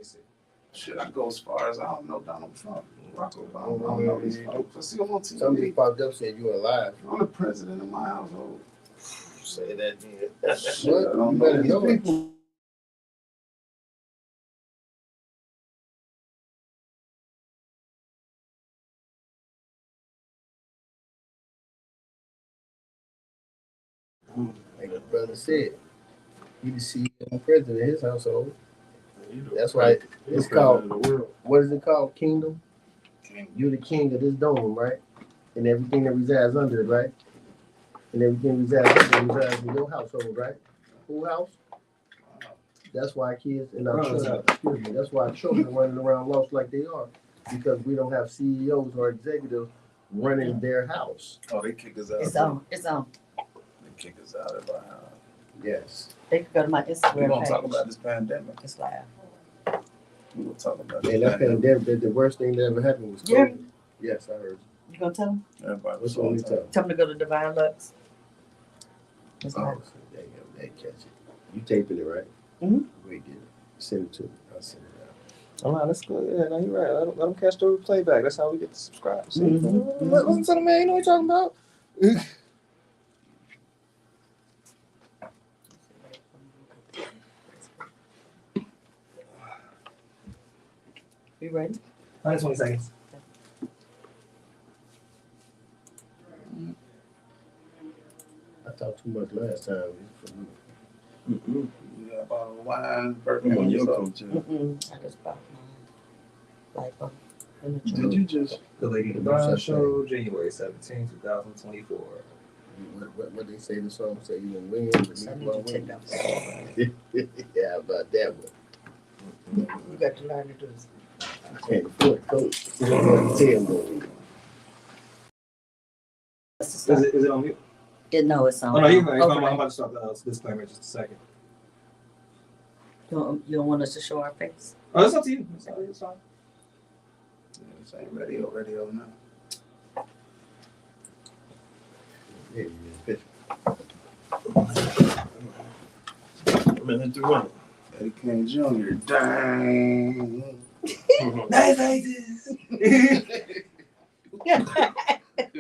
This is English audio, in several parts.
see. Shit, I go as far as I don't know Donald Trump, Barack Obama. I don't know these folks. I see them on TV. Somebody popped up saying you alive. I'm the president of my household. Say that again. Shit, I don't know these people. Like the brother said, he the CEO and president of his household. That's why it's called, what is it called? Kingdom? You're the king of this dome, right? And everything that resides under it, right? And everything resides in your household, right? Who house? That's why kids and our children, that's why our children are running around lost like they are. Because we don't have CEOs or executives running their house. Oh, they kick us out. It's on. They kick us out of our house. Yes. They could go to my Instagram We're going page. to talk about this pandemic. It's live. We're going to talk about Man, that pandemic, the worst thing that ever happened was COVID. Yeah. Yes, I heard. You gonna tell them? Everybody What's on the top? Tell them to go to Divine Lux. It's Oh, live. there you go. They catch it. You taping it, right? Mm-hmm. Wait, get it. Send it to me. I'll send it out. Oh, no, that's good. Yeah, no, you're right. Let them catch the playback. That's how we get to subscribe. See? Mm-hmm. Listen to the man. You know what you're talking about? You ready? 20 seconds. I talked too much last time. We got a bottle of wine. Bourbon. Come on, your culture. I just bought mine. Like, in the Did you just? The Lady Devine Show, January 17, 2024. What they say the song say you gonna win, but So I you need gonna to take win. that. Yeah, about that one. You got to learn to do this. I can't afford it, coach. You don't want to tell me. That's the Is stuff. it on mute? No, it's on. Oh, no, you're right. Okay. I'm about to start the disclaimer in just a second. You don't want us to show our face? Oh, it's up to you. It's fine. This ain't radio now. Yeah, you just pitch. A minute to run. Eddie King Jr. Dang. Nice faces.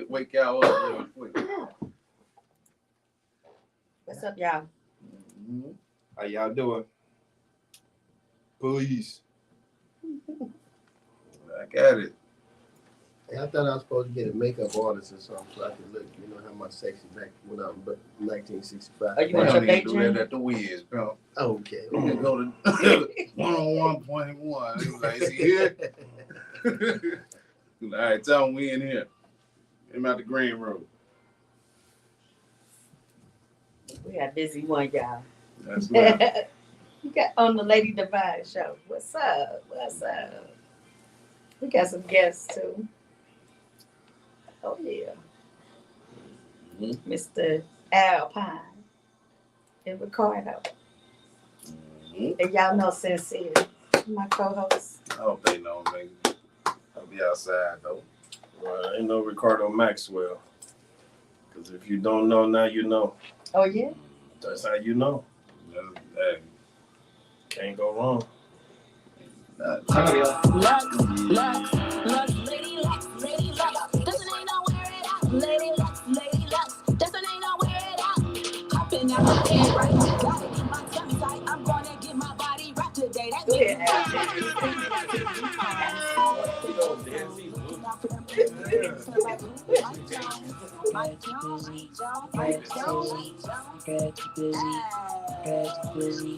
Wake y'all up real quick. What's up, y'all? Mm-hmm. How y'all doing? Police. Back at it. Hey, I thought I was supposed to get a makeup artist or something so I could look, you know, how my sexy back when I'm 1965. Are you We want don't your need to date, do that Junior? at the Wiz, pal. Okay. We can go to 101.1. He was like, is he here? All right, tell him we in here. Get him out the green room. We got busy one, y'all. That's right. You got on the Lady Devine Show. What's up? What's up? We got some guests too. Oh yeah. Mr. Alpine and Ricardo. And y'all know Sincere, my co-host. I hope they know, baby. I'll be outside, though. Well, ain't no Ricardo Maxwell. Because if you don't know now, you know. Oh yeah? That's how you know. Hey, Can't go wrong. not- Lady Lux, Lady Lux. This one ain't no wear it out. Lady Lux. This one ain't no wear it out. Hopping out the bed, right? Gotta get my tummy tight. I'm gonna get my body wrapped today. That Go means Mike Jones.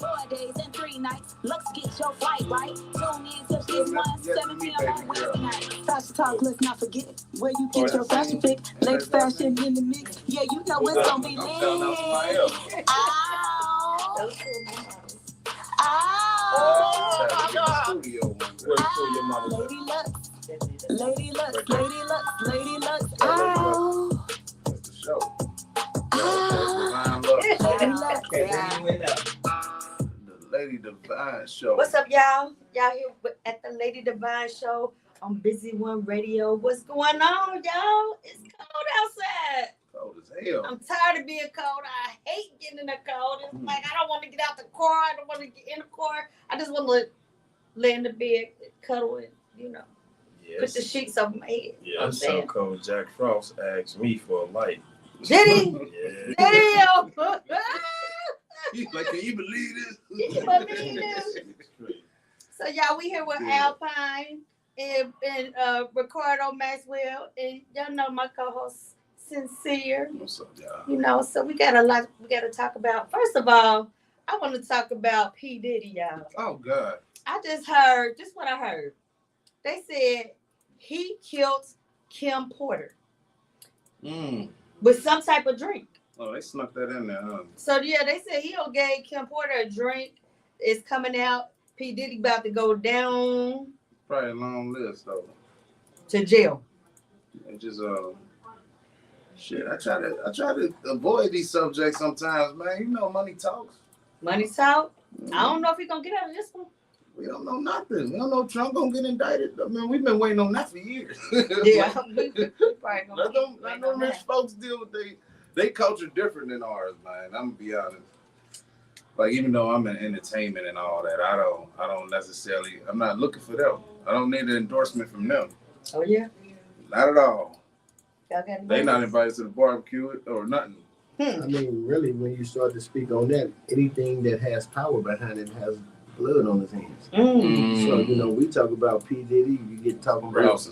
4 days and 3 nights. Lux, get your flight right. Tune in till 7 p.m. on Wednesday night. Fashion talk, let's not forget it. Where you get your fashion pick. Late fashion in the mix. Yeah, you know it's gonna be lit. Ow. Ow. Lady Lux. Lady Lux. Ow. That's the show. Ow. Divine Lux. Lady Lux. The Lady Devine Show. What's up, y'all? Y'all here at the Lady Devine Show on Busy One Radio. What's going on, y'all? It's cold outside. Cold as hell. I'm tired of being cold. I hate getting in the cold. It's like I don't want to get out the car. I don't want to get in the car. I just want to lay in the bed, cuddle it, put the Yes. sheets over my head. Yeah, it's so cold. Jack Frost asked me for a light. Did he? Yeah. Damn! He's like, can you believe this? Can you believe this? So y'all, we here with Alpine and Ricardo Maxwell, and y'all know my co-host Sincere. What's up, y'all? So we got a lot we got to talk about. First of all, I want to talk about P. Diddy, y'all. Oh God. I just heard, just what I heard. They said he killed Kim Porter with some type of drink. Oh, they snuck that in there, huh? So yeah, they said he gave Kim Porter a drink. It's coming out. P. Diddy about to go down Probably a long list though. to jail. And just shit. I try to avoid these subjects sometimes, man. You know, money talks. Money talk. I don't know if he's gonna get out of this one. We don't know nothing. We don't know if Trump gonna get indicted. I mean, we've been waiting on that for years. Yeah, we probably gonna Let them rich folks deal with they culture different than ours, man. I'm gonna be honest. Like, even though I'm in entertainment and all that, I don't necessarily. I'm not looking for them. I don't need an endorsement from them. Oh yeah. Not at all. Okay. They not invited to the barbecue or nothing. I mean, really, when you start to speak on that, anything that has power behind it has blood on his hands. So, we talk about P. Diddy, you get talking about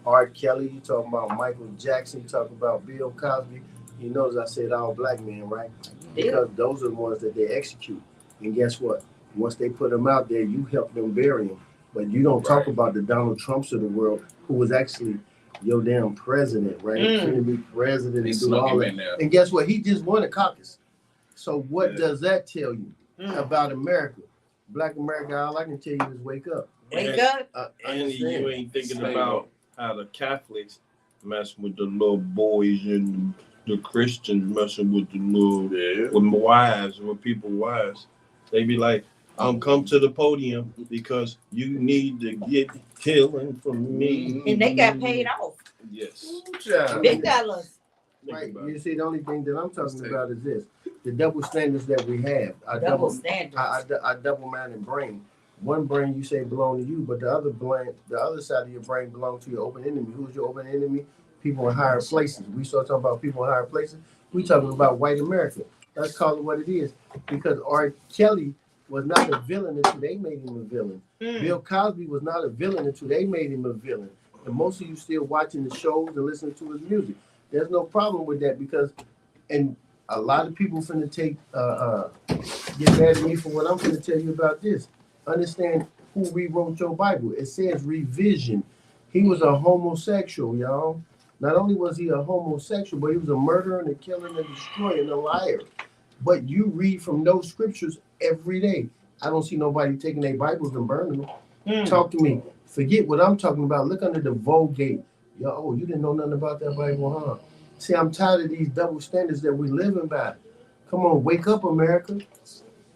R. Kelly, you talking about Michael Jackson, you talk about Bill Cosby. You notice I said all black men, right? Because those are the ones that they execute. And guess what? Once they put them out there, you help them bury them. But you don't talk about the Donald Trumps of the world, who was actually your damn president, right? To be president and do all that. And guess what? He just won a caucus. So what does that tell you about America? Black America, all I can tell you is wake up. Wake up. And you ain't thinking about how the Catholics mess with the little boys and the Christians messing with the little with wives, with people's wives. They be like, come to the podium because you need to get healing from me. And they got paid off. Yes. Big dollars. Right. You see, the only thing that I'm talking about is this: the double standards that we have. Double standards. Our double-minded brain. One brain you say belong to you, but the other side of your brain belongs to your open enemy. Who's your open enemy? People in higher places. We start talking about people in higher places. We talking about white America. Let's call it what it is. Because R. Kelly was not a villain until they made him a villain. Bill Cosby was not a villain until they made him a villain. And most of you still watching the shows and listening to his music. There's no problem with that because, and a lot of people finna get mad at me for what I'm finna tell you about this. Understand who rewrote your Bible. It says revision. He was a homosexual, y'all. Not only was he a homosexual, but he was a murderer and a killer and a destroyer and a liar. But you read from those scriptures every day. I don't see nobody taking their Bibles and burning them. Talk to me. Forget what I'm talking about. Look under the Vulgate. Yo, you didn't know nothing about that Bible, huh? See, I'm tired of these double standards that we living by. Come on, wake up, America.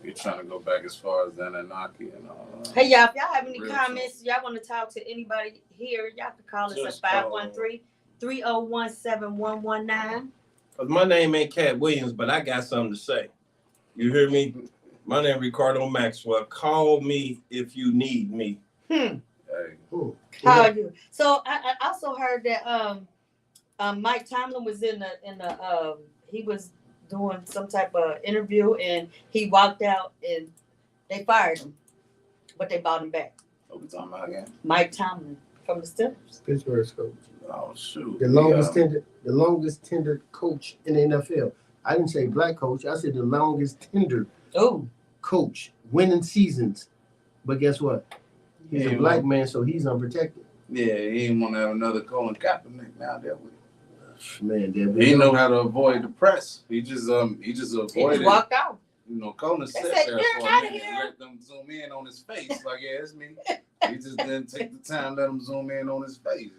You're trying to go back as far as Anunnaki and all that. Hey, y'all, if y'all have any comments, y'all want to talk to anybody here, y'all can call us at 513-301-7119. My name ain't Cat Williams, but I got something to say. You hear me? My name is Ricardo Maxwell. Call me if you need me. Hey. How are you? So I also heard that Mike Tomlin was in the he was doing some type of interview and he walked out and they fired him, but they brought him back. What we talking about again? Mike Tomlin from the Steelers. Pittsburgh coach. Oh shoot. The longest tenured coach in the NFL. I didn't say black coach. I said the longest tenured coach, winning seasons. But guess what? He's a black man, so he's unprotected. Yeah, he didn't want to have another Colin Kaepernick now that we. Man, he didn't know how to avoid the press. He just avoided. He just walked out. Colin sat there for a minute and let them zoom in on his face. Like, yeah, it's me. He just didn't take the time to let them zoom in on his face.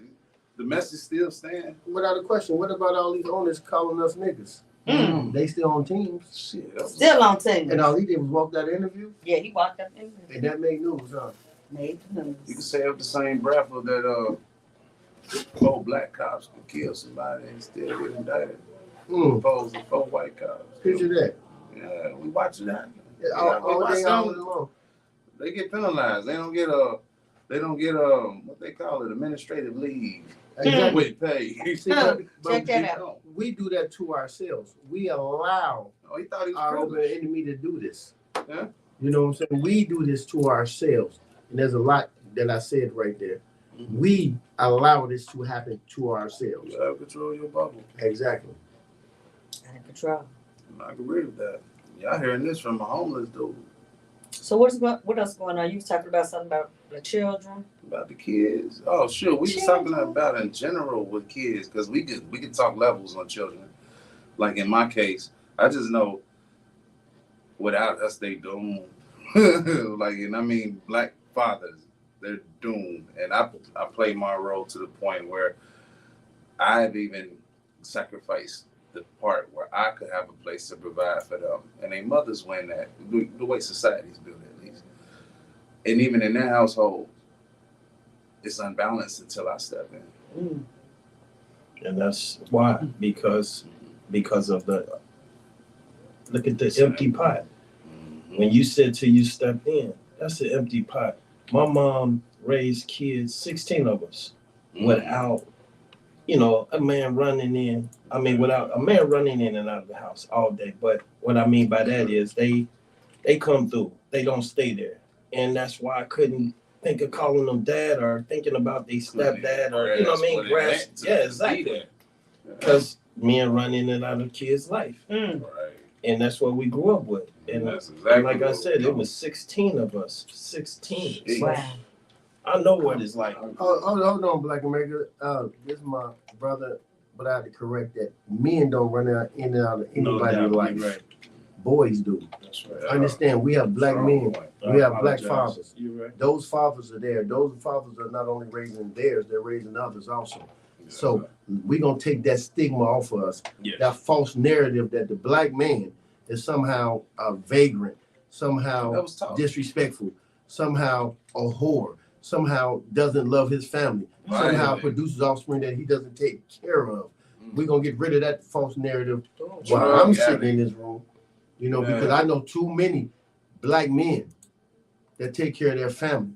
The message still stands. Without a question, what about all these owners calling us niggas? They still on teams. Shit, still on teams. And all he did was walk that interview? Yeah, he walked up in. And that made news, huh? Made news. You can say up the same breath of that 4 black cops could kill somebody and still get indicted. Opposed to 4 white cops. Picture that. Yeah, we watching that. All day, all day long. They get penalized. They don't get a They don't get what they call it, administrative leave Exactly. with pay. See, but Check that we, out. we do that to ourselves. We allow Oh, he thought he was our privileged. enemy to do this. Yeah. You know what I'm saying? We do this to ourselves. And there's a lot that I said right there. Mm-hmm. We allow this to happen to ourselves. You gotta control your bubble. Exactly. Out of control. I agree with that. Y'all hearing this from a homeless dude So what else going on? You was talking about something about the children. about the kids. Oh, sure. We just talking about in general with kids because we can talk levels on children. Like in my case, I just know without us they doomed. Like, and I mean, black fathers, they're doomed. And I play my role to the point where I've even sacrificed the part where I could have a place to provide for them. And their mothers win that, the way society's built at least. And even in their household, it's unbalanced until I step in. And that's why, because of the, look at the empty pot. When you said till you stepped in, that's an empty pot. My mom raised kids, 16 of us, without, a man running in. I mean, without a man running in and out of the house all day. But what I mean by that is they come through. They don't stay there. And that's why I couldn't think of calling them dad or thinking about they stepdad or, you know what I mean? Yeah, exactly. Because men run in and out of kids' life. Right. And that's what we grew up with. And that's exactly like I said, it was 16 of us. 16. So Wow. I know what it's like. Hold on, Black America. This is my brother, but I have to correct that. Men don't run out in and out of anybody's life. Right. Boys do. That's right. Understand, we have black men. We have black fathers. You're right. Those fathers are there. Those fathers are not only raising theirs, they're raising others also. So we're going to take that stigma off of us. Yes. That false narrative that the black man is somehow a vagrant, somehow disrespectful, somehow a whore, somehow doesn't love his family, somehow produces offspring that he doesn't take care of. We're going to get rid of that false narrative while I'm sitting in this room, because I know too many black men that take care of their family,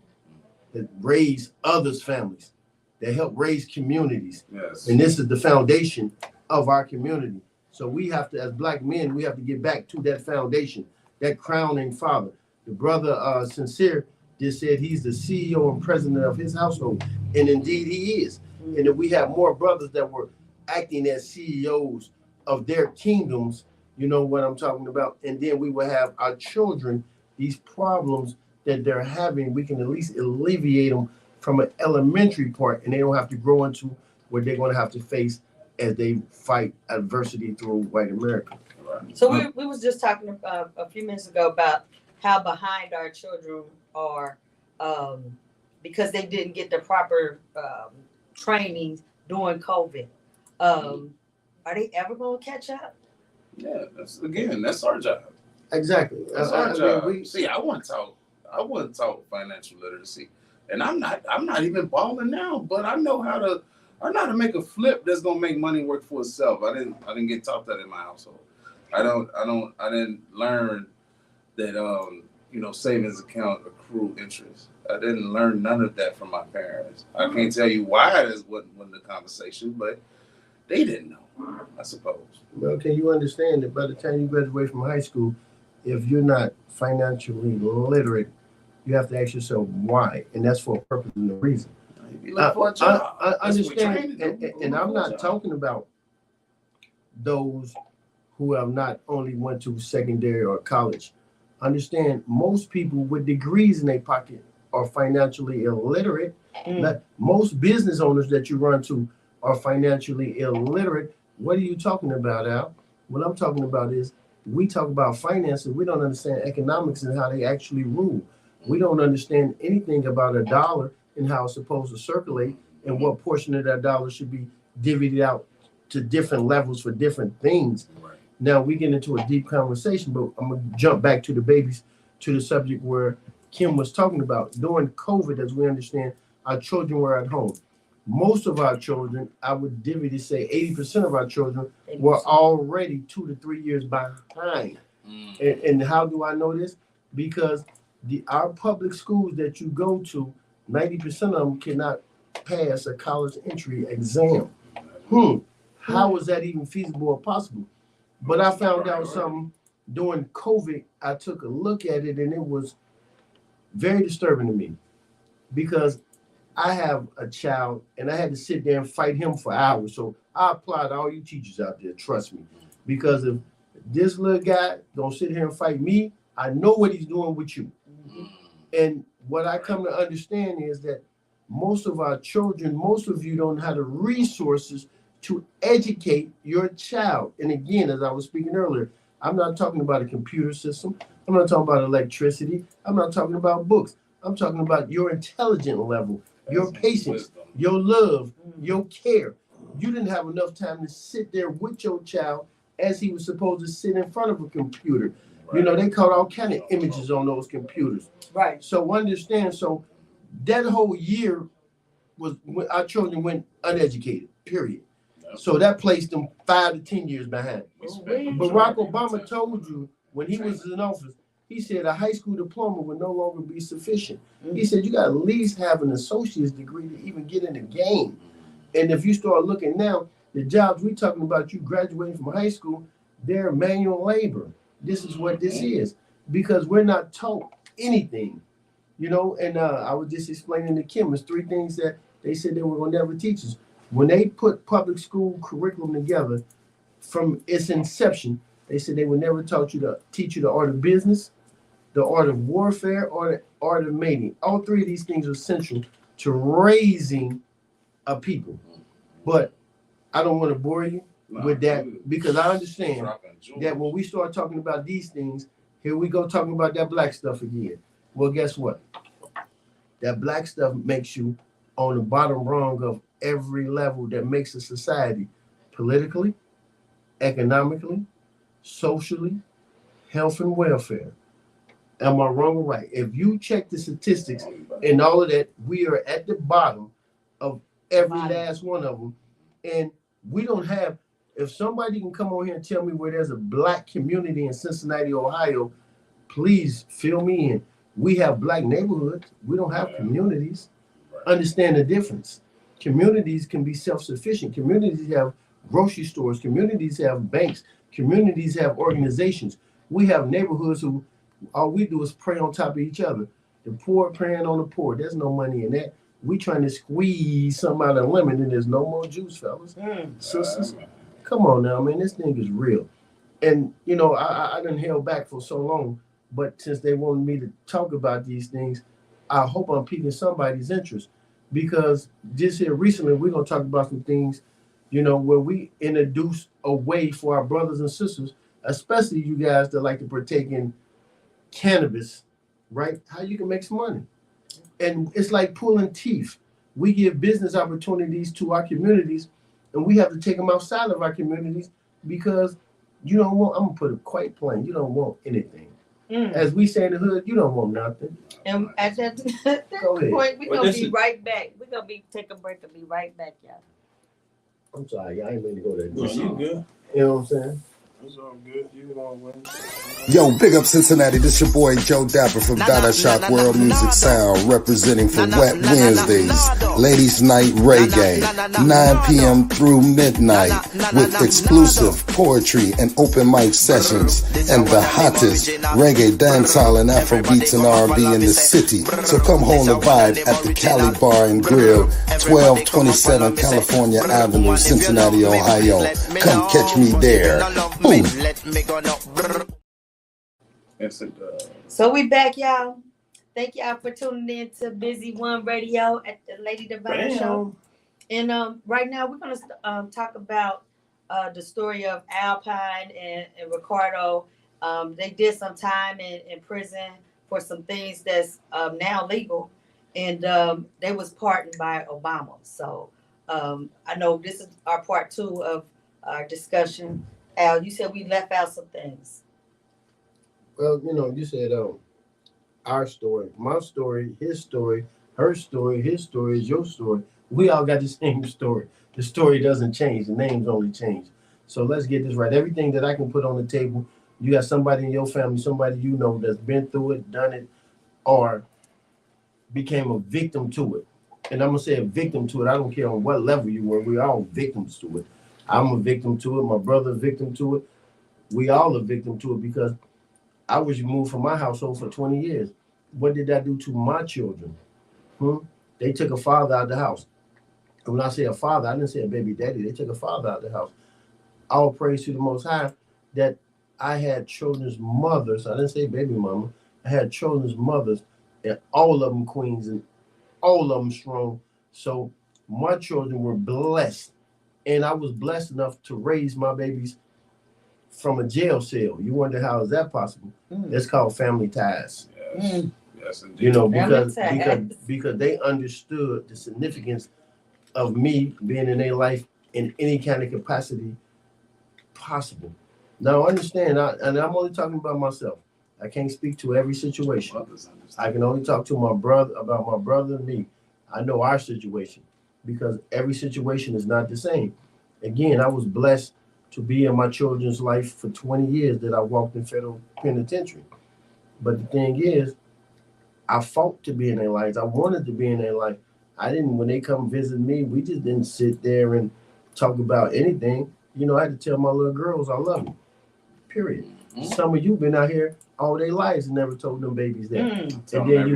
that raise others' families, that help raise communities. Yes. And this is the foundation of our community. So we have to, as black men, we have to get back to that foundation, that crowning father. The brother Sincere just said he's the CEO and president of his household. And indeed he is. And if we have more brothers that were acting as CEOs of their kingdoms, you know what I'm talking about. And then we will have our children, these problems that they're having, we can at least alleviate them from an elementary part, and they don't have to grow into what they're going to have to face as they fight adversity through white America. So we was just talking a few minutes ago about how behind our children are because they didn't get the proper training during COVID. Are they ever going to catch up? Yeah, that's our job. Exactly. That's our job. I want to talk financial literacy. And I'm not even balling now, but I know how to make a flip that's gonna make money work for itself. I didn't get taught that in my household. I didn't learn that savings account accrue interest. I didn't learn none of that from my parents. I can't tell you why this wasn't the conversation, but they didn't know, I suppose. Well, can you understand that by the time you graduate from high school, if you're not financially literate, you have to ask yourself why, and that's for a purpose and a reason. I understand, and I'm not talking about those who have not only went to secondary or college. Understand, most people with degrees in their pocket are financially illiterate. Most business owners that you run to are financially illiterate. What are you talking about, Al? What I'm talking about is we talk about finances. We don't understand economics and how they actually rule. We don't understand anything about a dollar and how it's supposed to circulate and what portion of that dollar should be divvied out to different levels for different things. Right. Now we get into a deep conversation, but I'm going to jump back to the subject where Kim was talking about. During COVID, as we understand, our children were at home. Most of our children, I would divvy to say 80% of our children were already 2 to 3 years behind. And how do I know this? Because our public schools that you go to, 90% of them cannot pass a college entry exam. How is that even feasible or possible? But I found out something during COVID. I took a look at it, and it was very disturbing to me because I have a child, and I had to sit there and fight him for hours. So I apply to all you teachers out there, trust me, because if this little guy gonna sit here and fight me, I know what he's doing with you. And what I come to understand is that most of our children, most of you don't have the resources to educate your child. And again, as I was speaking earlier, I'm not talking about a computer system. I'm not talking about electricity. I'm not talking about books. I'm talking about your intelligent level, your patience, your love, your care. You didn't have enough time to sit there with your child as he was supposed to sit in front of a computer. You know, they caught all kind of images on those computers. Right. So understand, so that whole year was when our children went uneducated, period. So that placed them 5 to 10 years behind. Barack Obama told you when he was in office, he said a high school diploma would no longer be sufficient. He said you got to at least have an associate's degree to even get in the game. And if you start looking now, the jobs we talking about, you graduating from high school, they're manual labor. This is what this is because we're not taught anything, you know. And I was just explaining to Kim, there's 3 things that they said they were going to never teach us. When they put public school curriculum together from its inception, they said they would never teach you the art of business, the art of warfare, or the art of mating. All 3 of these things are essential to raising a people. But I don't want to bore you with that because I understand that when we start talking about these things, here we go talking about that black stuff again. Well, guess what? That black stuff makes you on the bottom rung of every level that makes a society politically, economically, socially, health and welfare. Am I wrong or right? If you check the statistics and all of that, we are at the bottom of every last one of them. And we don't have, if somebody can come on here and tell me where there's a black community in Cincinnati, Ohio, please fill me in. We have black neighborhoods. We don't have communities. Understand the difference. Communities can be self-sufficient. Communities have grocery stores. Communities have banks. Communities have organizations. We have neighborhoods who all we do is prey on top of each other. The poor preying on the poor. There's no money in that. We trying to squeeze something out of lemon and there's no more juice, fellas. Sisters, come on now, man. This thing is real. And, you know, I done held back for so long, but since they wanted me to talk about these things, I hope I'm piquing somebody's interest because just here recently, we're going to talk about some things, you know, where we introduce a way for our brothers and sisters, especially you guys that like to partake in cannabis, right? How you can make some money. And it's like pulling teeth. We give business opportunities to our communities, and we have to take them outside of our communities because you don't want, I'm going to put it quite plain, you don't want anything. As we say in the hood, you don't want nothing. And at that point, we're going to be right back. We're going to take a break and be right back, y'all. I'm sorry, y'all ain't meant to go there. No, you good. You know what I'm saying? It's all good. You don't win. Yo, big up Cincinnati. This your boy Joe Dapper from Dada Shock World Music Sound, representing for Wet Wednesdays, Ladies Night Reggae, 9 p.m. through midnight, with exclusive poetry and open mic sessions, and the hottest reggae, dancehall, and Afrobeats and R&B in the city. So come home to vibe at the Cali Bar and Grill, 1227 California Avenue, Cincinnati, Ohio. Come catch me there. Boom. So we back, y'all. Thank y'all for tuning in to Busy One Radio at the Lady Devine Show. And right now we're gonna talk about the story of Alpine and Ricardo. They did some time in prison for some things that's now legal, and they was pardoned by Obama. So I know this is our part 2 of our discussion. Al, you said we left out some things. Well, you know, you said our story, my story, his story, her story, his story is your story. We all got the same story. The story doesn't change. The names only change. So let's get this right. Everything that I can put on the table, you got somebody in your family, somebody you know that's been through it, done it, or became a victim to it. And I'm gonna say a victim to it. I don't care on what level you were. We're all victims to it. I'm a victim to it. My brother a victim to it. We all a victim to it because I was removed from my household for 20 years. What did that do to my children? They took a father out of the house. And when I say a father, I didn't say a baby daddy. They took a father out of the house. All praise to the Most High that I had children's mothers. I didn't say baby mama. I had children's mothers, and all of them queens and all of them strong. So my children were blessed. And I was blessed enough to raise my babies from a jail cell. You wonder how is that possible? It's called family ties. Yes. Yes, indeed. You know, because they understood the significance of me being in their life in any kind of capacity possible. Now understand, and I'm only talking about myself. I can't speak to every situation. I can only talk to my brother about my brother and me. I know our situation because every situation is not the same. Again, I was blessed to be in my children's life for 20 years that I walked in federal penitentiary. But the thing is, I fought to be in their lives. I wanted to be in their life. I didn't, when they come visit me, we just didn't sit there and talk about anything. You know, I had to tell my little girls I love them, period. Some of you been out here all their lives and never told them babies that. And then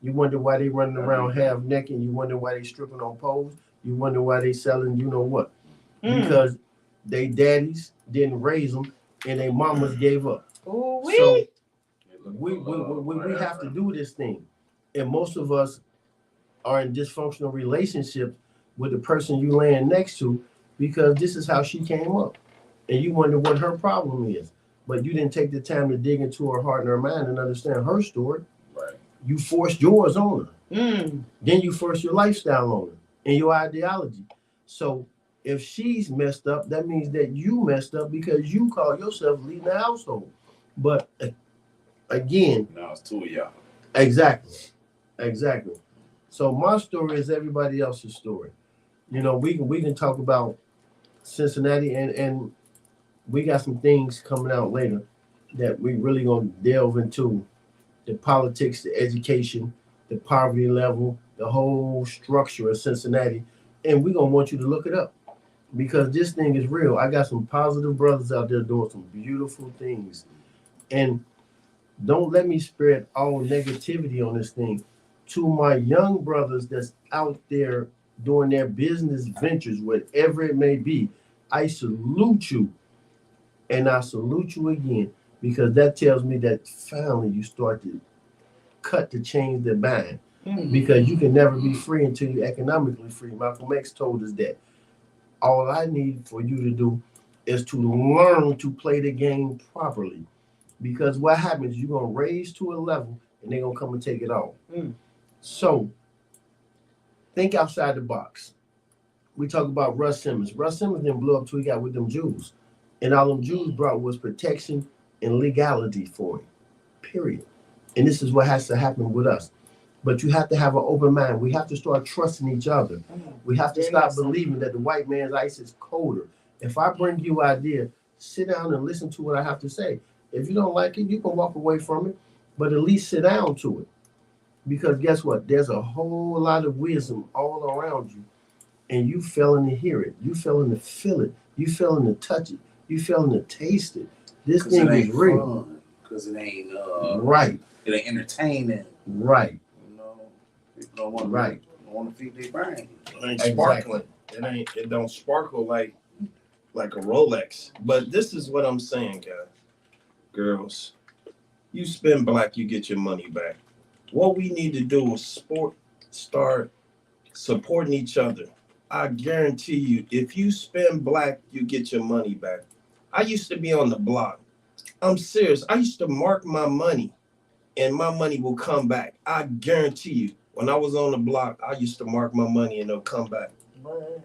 you wonder why they running around half naked. You wonder why they stripping on poles. You wonder why they selling you know what. Because they daddies didn't raise them and their mamas gave up. So we have to do this thing. And most of us are in dysfunctional relationships with the person you laying next to because this is how she came up. And you wonder what her problem is. But you didn't take the time to dig into her heart and her mind and understand her story. Right. You forced yours on her. Then you forced your lifestyle on her and your ideology. So if she's messed up, that means that you messed up because you call yourself leading the household. But again, now it's two of y'all. Exactly. So my story is everybody else's story. You know, we can talk about Cincinnati and we got some things coming out later that we really gonna delve into the politics, the education, the poverty level, the whole structure of Cincinnati, and we're gonna want you to look it up because this thing is real. I got some positive brothers out there doing some beautiful things, and don't let me spread all negativity on this thing. To my young brothers that's out there doing their business ventures, whatever it may be, I salute you. And I salute you again because that tells me that finally you start to cut the chains that bind. Because you can never be free until you're economically free. Malcolm X told us that. All I need for you to do is to learn to play the game properly. Because what happens, you're going to raise to a level and they're going to come and take it all. So think outside the box. We talk about Russ Simmons. Russ Simmons didn't blow up till he got with them Jews. And all them Jews brought was protection and legality for him, period. And this is what has to happen with us. But you have to have an open mind. We have to start trusting each other. We have to stop believing that the white man's ice is colder. If I bring you an idea, sit down and listen to what I have to say. If you don't like it, you can walk away from it, but at least sit down to it. Because guess what? There's a whole lot of wisdom all around you, and you failing to hear it. You failing to feel it. You failing to touch it. You failing to taste it. This thing is real. Because it ain't right. It ain't entertaining. Right. You know, people don't want to feed their brain. It ain't sparkling. It don't sparkle like a Rolex. But this is what I'm saying, guys. Girls, you spend black, you get your money back. What we need to do is start supporting each other. I guarantee you, if you spend black, you get your money back. I used to be on the block. I'm serious. I used to mark my money and my money will come back. I guarantee you. When I was on the block, I used to mark my money and it'll come back.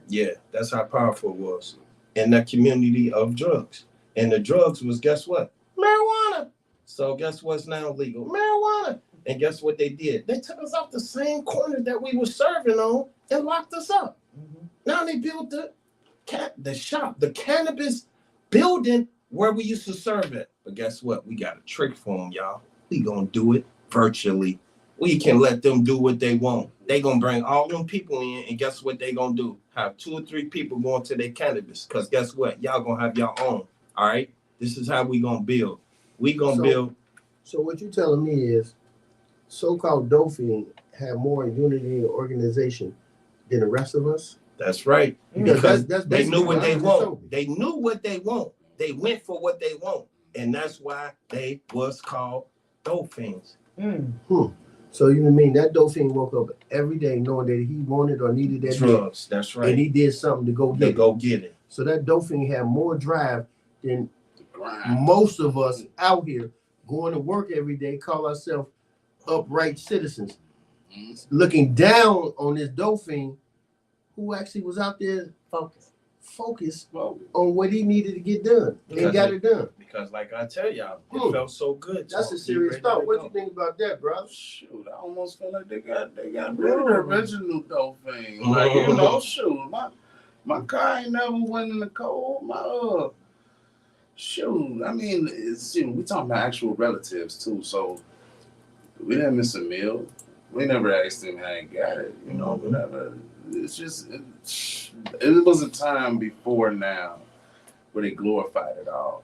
Yeah, that's how powerful it was in that community of drugs. And the drugs was, guess what? Marijuana. So guess what's now legal? Marijuana. And guess what they did? They took us off the same corner that we were serving on and locked us up. Now they built the shop, the cannabis building where we used to serve it. But guess what? We got a trick for them, y'all. We gonna do it virtually. We can let them do what they want. They gonna bring all them people in, and guess what they gonna do? Have 2 or 3 people going to their cannabis. Cause guess what? Y'all gonna have your own. All right. This is how we gonna build. We gonna build. So what you telling me is, so-called Dolphin have more unity and organization than the rest of us? That's right. Because that's they knew what they want. want. They knew what they want. They went for what they want, and that's why they was called Dolphins. So you know what I mean? That Dolphin woke up every day knowing that he wanted or needed that drugs. That's right. And he did something to go get it. it. So that Dolphin had more drive than most of us out here going to work every day, call ourselves upright citizens. Looking down on this Dolphin who actually was out there focused on what he needed to get done and got it done. Because like I tell y'all, it felt so good. That's a serious thought. What do you think about that, bro? Shoot, I almost feel like they got rid of the original Dolphin. Like, you know, shoot, my car ain't never went in the cold. Shoot, I mean, we talking about actual relatives too, so we didn't miss a meal. We never asked him how he got it, you know, whatever. It's just, it was a time before now where they glorified it all.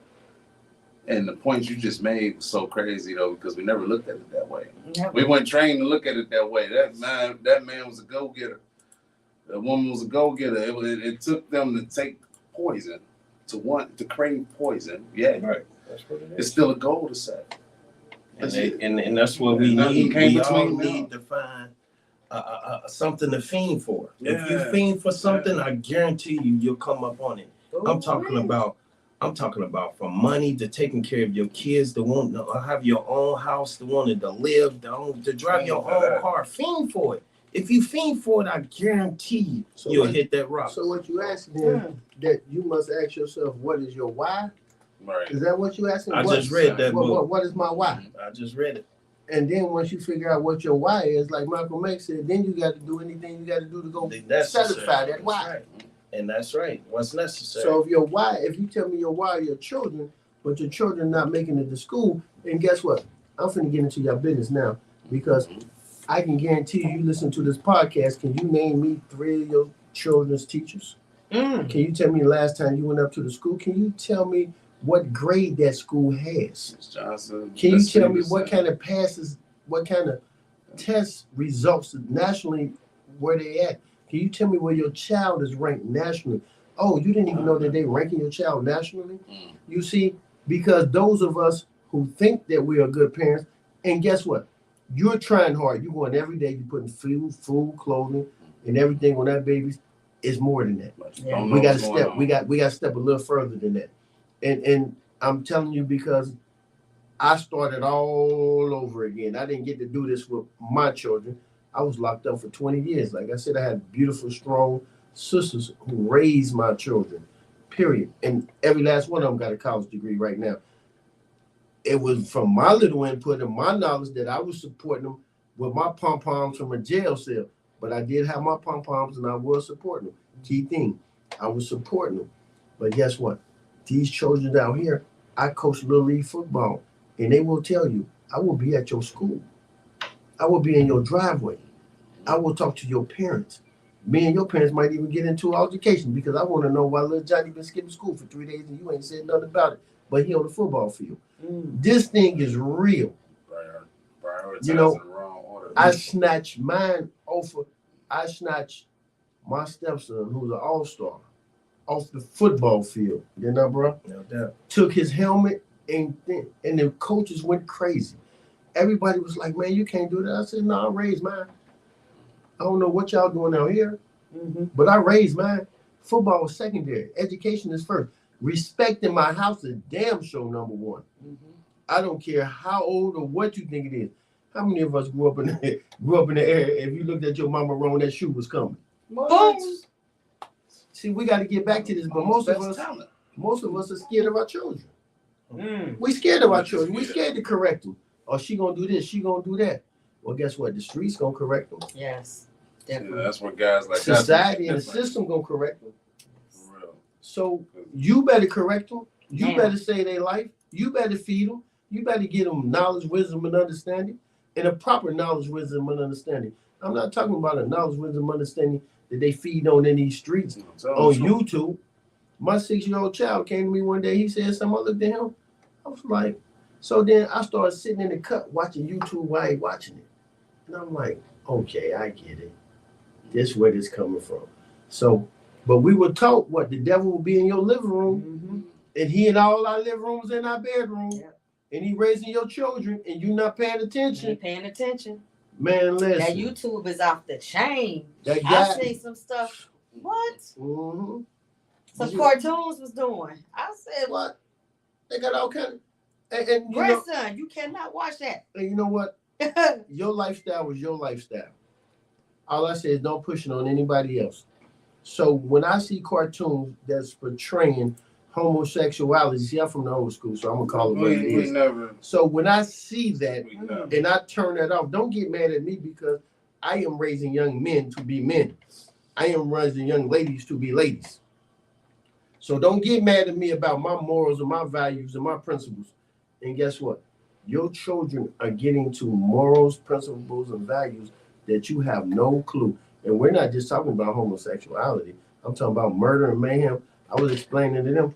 And the point you just made was so crazy though, because we never looked at it that way. We weren't trained to look at it that way. That man was a go-getter. That woman was a go-getter. It took them to take poison, to crave poison. Yeah, right. That's what it is. It's still a goal to set. And that's what we need. We all need to find something to fiend for. Yeah. If you fiend for something, I guarantee you'll come up on it. I'm talking about from money to taking care of your kids, to want to have your own house, to want to live, to drive your own car. Fiend for it. If you fiend for it, I guarantee you'll hit that rock. So what you asking him, that you must ask yourself, what is your why? Right. Is that what you asking? I just read that book. What is my why? I just read it. And then once you figure out what your why is, like Malcolm X said, then you got to do anything you got to do to go satisfy that why. Right. And that's right. What's necessary. So if you tell me your why are your children, but your children not making it to school, then guess what? I'm finna get into your business now, because I can guarantee you listen to this podcast. Can you name me 3 of your children's teachers? Can you tell me the last time you went up to the school? Can you tell me what grade that school has? Can you tell me what kind of passes, what kind of test results nationally, where they at? Can you tell me where your child is ranked nationally? Oh, you didn't even know that they ranking your child nationally? You see, because those of us who think that we are good parents, and guess what? You're trying hard. You're going every day. You're putting food, clothing, and everything on that baby. It's more than that. Yeah. We got to step. We got to step a little further than that. And I'm telling you, because I started all over again. I didn't get to do this with my children. I was locked up for 20 years. Like I said, I had beautiful, strong sisters who raised my children, period. And every last one of them got a college degree right now. It was from my little input and my knowledge that I was supporting them with my pom-poms from a jail cell. But I did have my pom-poms and I was supporting them. Key thing, I was supporting them. But guess what? These children down here, I coach Little League football. And they will tell you, I will be at your school. I will be in your driveway. I will talk to your parents. Me and your parents might even get into altercation, because I want to know why little Johnny been skipping school for 3 days and you ain't said nothing about it, but he on the football field. This thing is real. You know, I snatched mine over. I snatched my stepson, who's an all-star, off the football field. You know, bro? No doubt. Took his helmet and the coaches went crazy. Everybody was like, man, you can't do that. I said, no, I raised mine. I don't know what y'all doing out here, but I raised mine. Football is secondary. Education is first. Respect in my house is damn sure number one. I don't care how old or what you think it is. How many of us grew up in the area? If you looked at your mama wrong, that shoe was coming. Boom. See, we got to get back to this, but most of us are scared of our children. We scared of our children. We scared to correct them. Oh, she gonna do this. She gonna do that. Well, guess what? The streets gonna correct them. Yes, definitely. Yeah, that's what guys like society and the system gonna correct them. For real. So you better correct them. You better save their life. You better feed them. You better give them knowledge, wisdom, and understanding. And a proper knowledge, wisdom, and understanding. I'm not talking about a knowledge, wisdom, understanding that they feed on in these streets on YouTube. My 6-year-old child came to me one day. He said something. I looked at him. I was like, so then I started sitting in the cut watching YouTube while he watching it. And I'm like, okay, I get it. This is where this coming from. So, but we were taught what the devil will be in your living room, and he in all our living rooms in our bedroom, and he raising your children, and you not paying attention. Ain't paying attention. Man, listen. That YouTube is off the chain. That guy, I seen some stuff. What? Mm-hmm. Some cartoons was doing. I said, what? They got all kind of. And grandson, you cannot watch that. And you know what? Your lifestyle was your lifestyle. All I say is don't push it on anybody else. So when I see cartoons that's portraying homosexuality, see, I'm from the old school, so I'm gonna call it what it is. So when I see that and I turn that off, don't get mad at me because I am raising young men to be men. I am raising young ladies to be ladies. So don't get mad at me about my morals and my values and my principles. And guess what? Your children are getting to morals, principles, and values that you have no clue. And we're not just talking about homosexuality. I'm talking about murder and mayhem. I was explaining to them.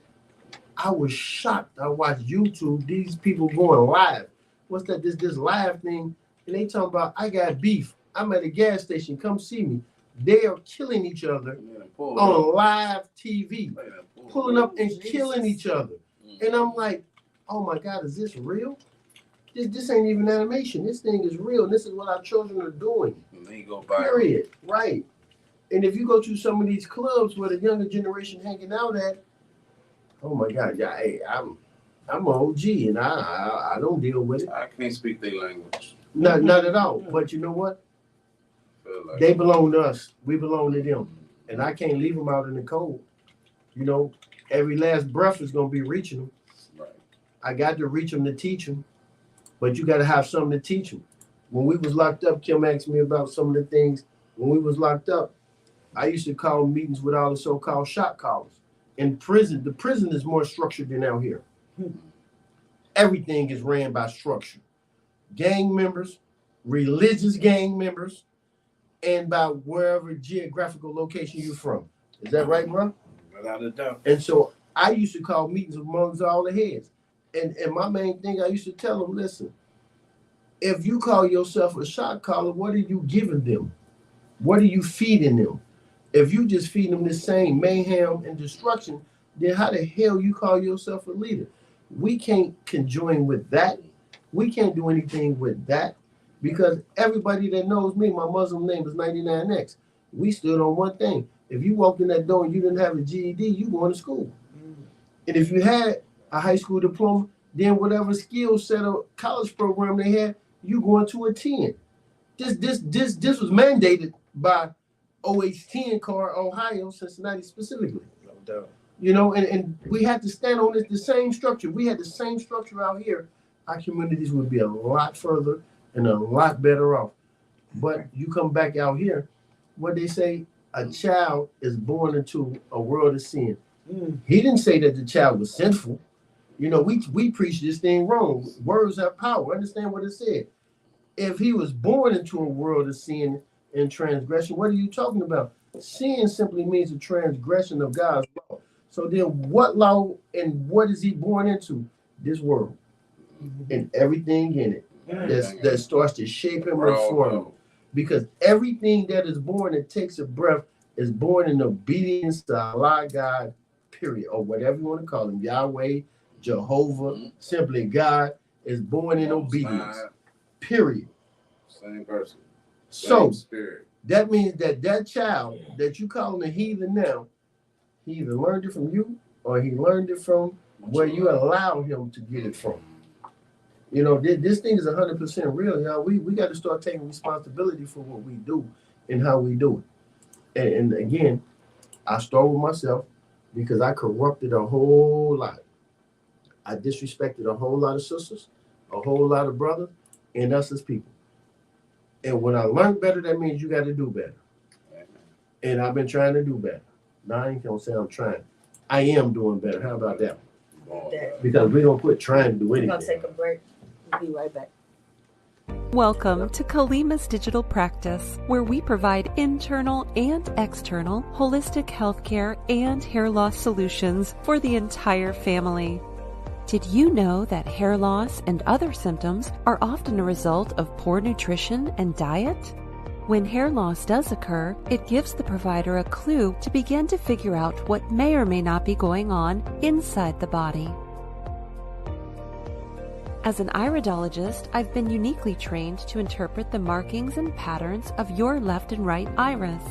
I was shocked. I watched YouTube. These people going live. What's that? This live thing. And they talking about, I got beef. I'm at a gas station. Come see me. They are killing each other on live TV. Pulling up and killing each other. And I'm like, oh my God, is this real? This ain't even animation. This thing is real. And this is what our children are doing. Period. Right. And if you go to some of these clubs where the younger generation hanging out at, oh my God, yeah, hey, I'm an OG and I don't deal with it. I can't speak their language. Not at all. But you know what? Like they belong to us. We belong to them. And I can't leave them out in the cold. You know, every last breath is going to be reaching them. Right. I got to reach them to teach them. But you got to have something to teach them. When we was locked up, Kim asked me about some of the things. When we was locked up, I used to call meetings with all the so-called shot callers. In prison, the prison is more structured than out here. Everything is ran by structure. Gang members, religious gang members, and by wherever geographical location you're from. Is that right, bro? Without a doubt. And so I used to call meetings amongst all the heads. And my main thing, I used to tell them, listen, if you call yourself a shot caller, what are you giving them? What are you feeding them? If you just feed them the same mayhem and destruction, then how the hell you call yourself a leader? We can't conjoin with that. We can't do anything with that because everybody that knows me, my Muslim name is 99X. We stood on one thing. If you walked in that door and you didn't have a GED, you going to school. And if you had a high school diploma, then whatever skill set or college program they had, you going to attend. This was mandated by OH10 car, Ohio, Cincinnati specifically. No doubt. You know, and we had to stand on the same structure. We had the same structure out here. Our communities would be a lot further and a lot better off. But you come back out here, what they say, a child is born into a world of sin. He didn't say that the child was sinful. You know, we preach this thing wrong. Words have power. Understand what it said. If he was born into a world of sin and transgression, what are you talking about? Sin simply means a transgression of God's law. So then what law and what is he born into? This world. And everything in it that starts to shape him and form him. Because everything that is born and takes a breath is born in obedience to Allah, God, period, or whatever you want to call him, Yahweh, Jehovah, simply God, is born in obedience, period. Same person. So same spirit. That means that child that you calling a heathen now, he either learned it from you or he learned it from where you allow him to get it from. You know, this thing is 100% real, y'all. We got to start taking responsibility for what we do and how we do it. And again, I start with myself because I corrupted a whole lot. I disrespected a whole lot of sisters, a whole lot of brothers, and us as people. And when I learned better, that means you got to do better. And I've been trying to do better. Now, I ain't going to say I'm trying. I am doing better. How about that? Because we don't quit trying to do anything. We're going to take a break. We'll be right back. Welcome to Kalima's Digital Practice, where we provide internal and external holistic healthcare and hair loss solutions for the entire family. Did you know that hair loss and other symptoms are often a result of poor nutrition and diet? When hair loss does occur, it gives the provider a clue to begin to figure out what may or may not be going on inside the body. As an iridologist, I've been uniquely trained to interpret the markings and patterns of your left and right iris.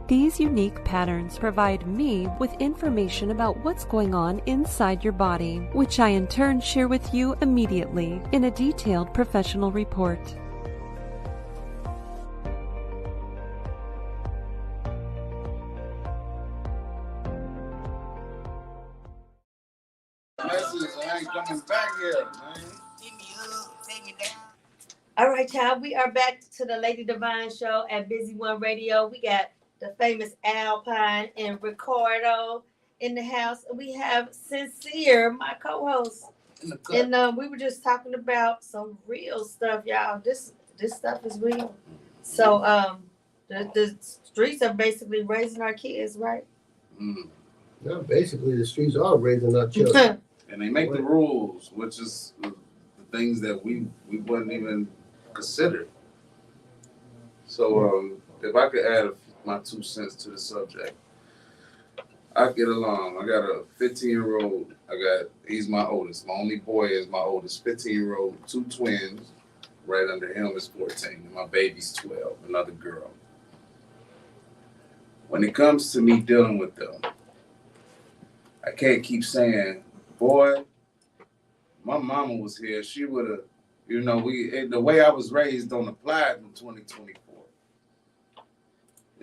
These unique patterns provide me with information about what's going on inside your body, which I in turn share with you immediately in a detailed professional report. I ain't coming back here, man. All right, y'all. We are back to the Lady Devine Show at Busy One Radio. We got the famous Alpine and Ricardo in the house. We have Sincere, my co-host, and we were just talking about some real stuff, y'all. This stuff is real. So the streets are basically raising our kids, right? Yeah, basically the streets are raising our children. And they make the rules, which is the things that we wouldn't even consider. So if I could add my 2 cents to the subject, I get along. I got a 15-year-old. He's my oldest. My only boy is my oldest, 15-year-old, 2 twins. Right under him is 14. And my baby's 12, another girl. When it comes to me dealing with them, I can't keep saying, boy, my mama was here. She would have, the way I was raised don't apply in 2024.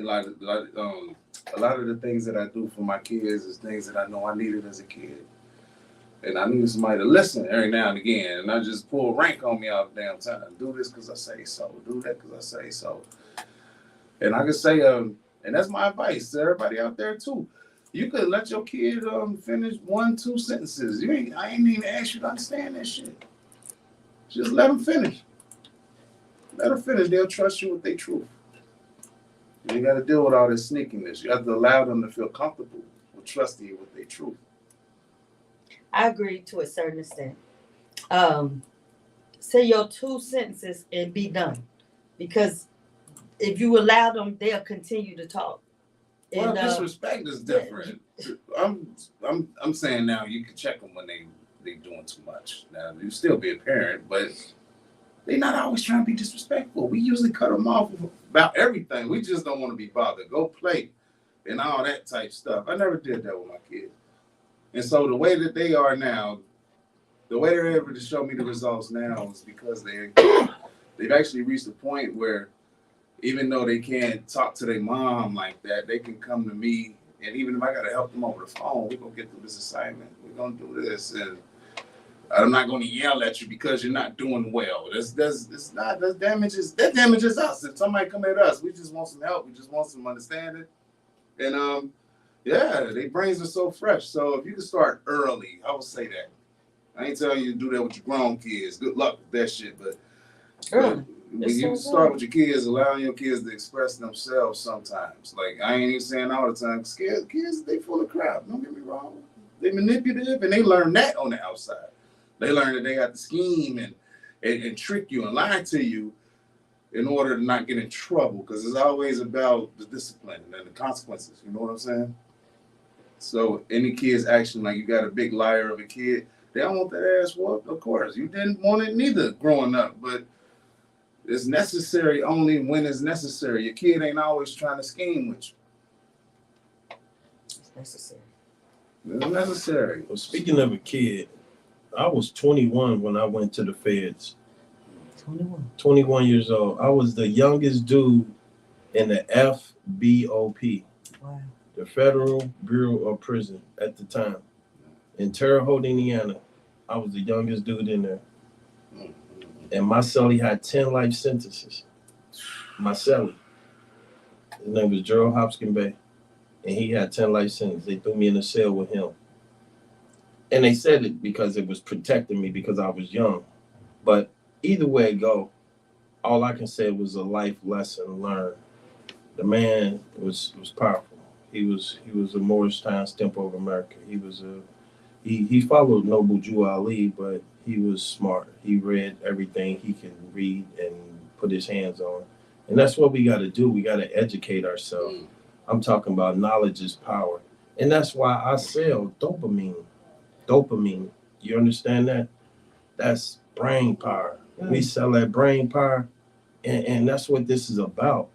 A lot of the things that I do for my kids is things that I know I needed as a kid. And I needed somebody to listen every now and again. And I just pull rank on me all the damn time. Do this because I say so. Do that because I say so. And I can say, and that's my advice to everybody out there too. You could let your kid finish 1-2 sentences. I ain't even ask you to understand that shit. Just let them finish. Let them finish. They'll trust you with their truth. You got to deal with all this sneakiness. You have to allow them to feel comfortable with trusting you with their truth. I agree to a certain extent. Say your 2 sentences and be done. Because if you allow them, they'll continue to talk. Well, disrespect is different. I'm saying now you can check them when they doing too much. Now you still be a parent, but they're not always trying to be disrespectful. We usually cut them off about everything. We just don't want to be bothered. Go play and all that type stuff. I never did that with my kids. And so the way that they are now, the way they're able to show me the results now is because they've actually reached a point where even though they can't talk to their mom like that, they can come to me. And even if I got to help them over the phone, we're going to get through this assignment. We're going to do this. And I'm not going to yell at you because you're not doing well. That damages us. If somebody come at us, we just want some help. We just want some understanding. And their brains are so fresh. So if you can start early, I would say that. I ain't telling you to do that with your grown kids. Good luck with that shit. But when you start with your kids, allowing your kids to express themselves sometimes. Like, I ain't even saying all the time, because kids, they full of crap. Don't get me wrong. They manipulative, and they learn that on the outside. They learn that they have to scheme and trick you and lie to you in order to not get in trouble, because it's always about the discipline and the consequences. You know what I'm saying? So any kid's action, like you got a big liar of a kid, they don't want that ass whooped, of course. You didn't want it neither growing up, but it's necessary only when it's necessary. Your kid ain't always trying to scheme with you. It's necessary. It's necessary. Well, speaking of a kid, I was 21 when I went to the feds. 21 years old. I was the youngest dude in the FBOP. Wow. The Federal Bureau of Prison at the time. In Terre Haute, Indiana, I was the youngest dude in there. And my cellie had 10 life sentences. My cellie. His name was Gerald Hopkins Bay. And he had 10 life sentences. They threw me in a cell with him. And they said it because it was protecting me because I was young. But either way it go, all I can say was a life lesson learned. The man was powerful. He was a Morristown Stemper of America. He followed Noble Jew Ali, but he was smart. He read everything he can read and put his hands on. And that's what we got to do. We got to educate ourselves. I'm talking about knowledge is power. And that's why I sell dopamine. Dopamine. You understand that? That's brain power. We sell that brain power. And that's what this is about.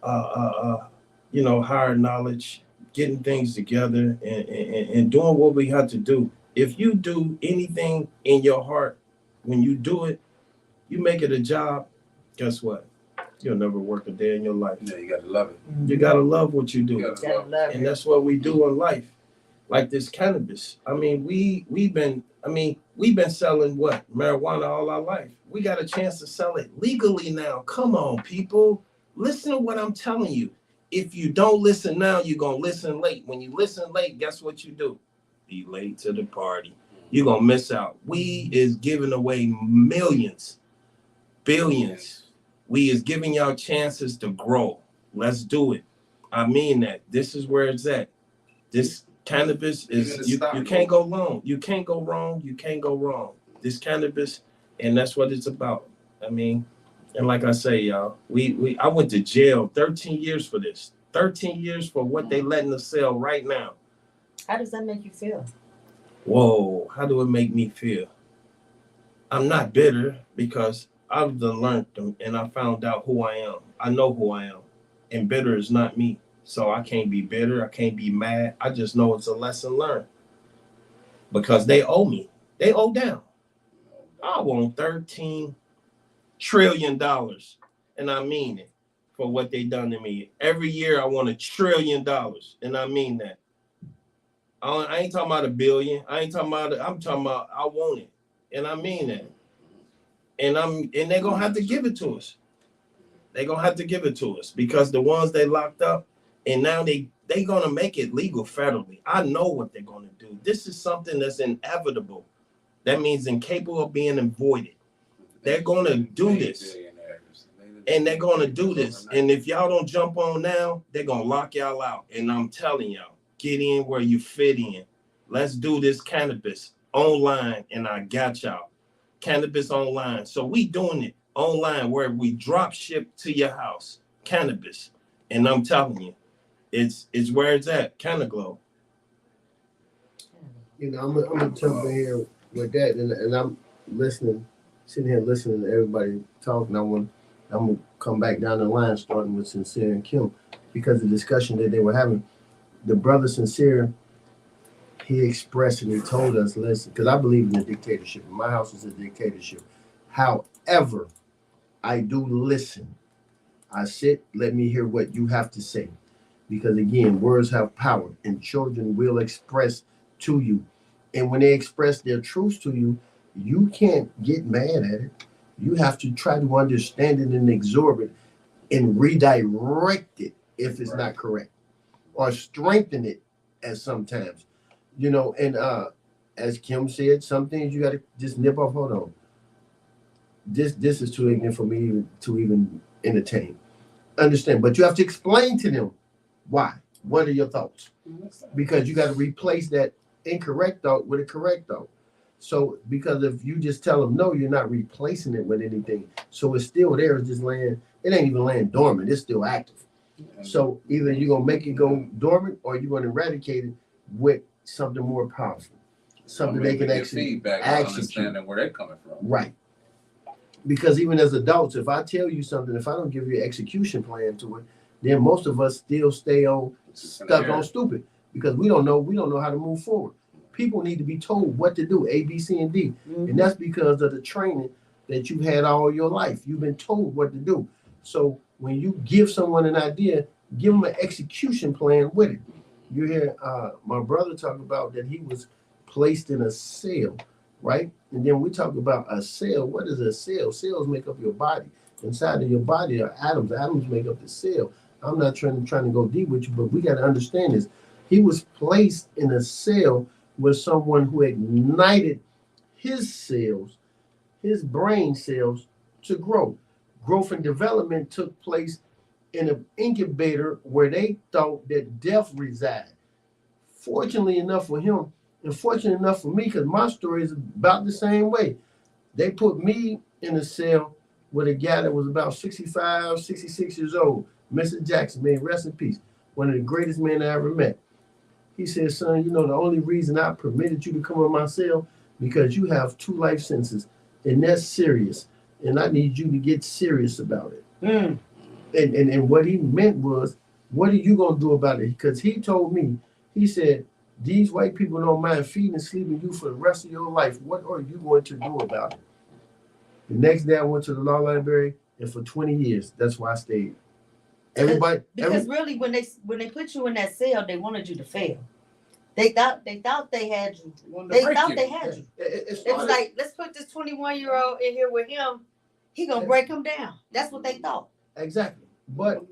Higher knowledge, getting things together and doing what we have to do. If you do anything in your heart, when you do it, you make it a job, guess what? You'll never work a day in your life. Yeah, you gotta love it. You gotta love what you do. You gotta love it. And that's what we do in life. Like this cannabis. I mean, we've been selling what? Marijuana all our life. We got a chance to sell it legally now. Come on, people. Listen to what I'm telling you. If you don't listen now, you're gonna listen late. When you listen late, guess what you do? Be late to the party. You're gonna miss out. We is giving away millions, billions. We is giving y'all chances to grow. Let's do it. I mean that. This is where it's at. This cannabis is you can't go wrong. You can't go wrong. You can't go wrong. This cannabis, and that's what it's about. I mean, and like I say, y'all, I went to jail 13 years for this. 13 years for what they letting us sell right now. How does that make you feel? Whoa, how do it make me feel? I'm not bitter because I've learned them and I found out who I am. I know who I am. And bitter is not me. So I can't be bitter. I can't be mad. I just know it's a lesson learned. Because they owe me. They owe down. I want $13 trillion. And I mean it for what they done to me. Every year I want $1 trillion. And I mean that. I ain't talking about $1 billion. I'm talking about I want it. And I mean that. And they're gonna have to give it to us. They're gonna have to give it to us because the ones they locked up and now they gonna make it legal federally. I know what they're gonna do. This is something that's inevitable. That means incapable of being avoided. They're gonna do this. And they're gonna do this. And if y'all don't jump on now, they're gonna lock y'all out. And I'm telling y'all, get in where you fit in. Let's do this cannabis online, and I got y'all. Cannabis online. So we doing it online where we drop ship to your house. Cannabis. And I'm telling you, it's where it's at. Cannaglow. I'm gonna jump in here with that, and I'm sitting here listening to everybody talking. I'm gonna come back down the line, starting with Sincere and Kim, because the discussion that they were having, the brother Sincere, he expressed and he told us, listen, because I believe in a dictatorship. My house is a dictatorship. However, I do listen. I sit, let me hear what you have to say. Because again, words have power and children will express to you. And when they express their truths to you, you can't get mad at it. You have to try to understand it and absorb it and redirect it if it's not correct, or strengthen it as sometimes. And as Kim said, some things you got to just nip off. Hold on. This is too ignorant for me to even entertain. Understand, but you have to explain to them why. What are your thoughts? Because you got to replace that incorrect thought with a correct thought. So, because if you just tell them no, you're not replacing it with anything. So it's still there. It's just laying. It ain't even laying dormant. It's still active. So either you're gonna make it go dormant, or you're gonna eradicate it with something more powerful, something they can actually feedback, understanding where they're coming from. Right. Because even as adults, if I tell you something, if I don't give you an execution plan to it, then most of us still stay stuck on stupid because we don't know how to move forward. People need to be told what to do, A, B, C, and D. Mm-hmm. And that's because of the training that you've had all your life. You've been told what to do. So when you give someone an idea, give them an execution plan with it. You hear my brother talk about that he was placed in a cell, right? And then we talk about a cell. What is a cell? Cells make up your body. Inside of your body are atoms. Atoms make up the cell. I'm not trying to go deep with you, but we got to understand this. He was placed in a cell with someone who ignited his cells, his brain cells to grow. Growth and development took place in an incubator where they thought that death resided. Fortunately enough for him, and fortunate enough for me, because my story is about the same way. They put me in a cell with a guy that was about 65, 66 years old, Mr. Jackson, may he rest in peace, one of the greatest men I ever met. He said, son, you know, the only reason I permitted you to come in my cell because you have 2 life sentences, and that's serious, and I need you to get serious about it. And what he meant was, what are you going to do about it? Because he told me, he said, these white people don't mind feeding and sleeping you for the rest of your life. What are you going to do about it? The next day I went to the law library, and for 20 years, that's why I stayed. Because really, when they put you in that cell, they wanted you to fail. They thought they had you. They had you. It was like, let's put this 21-year-old in here with him. He gonna break him down. That's what they thought. Exactly. But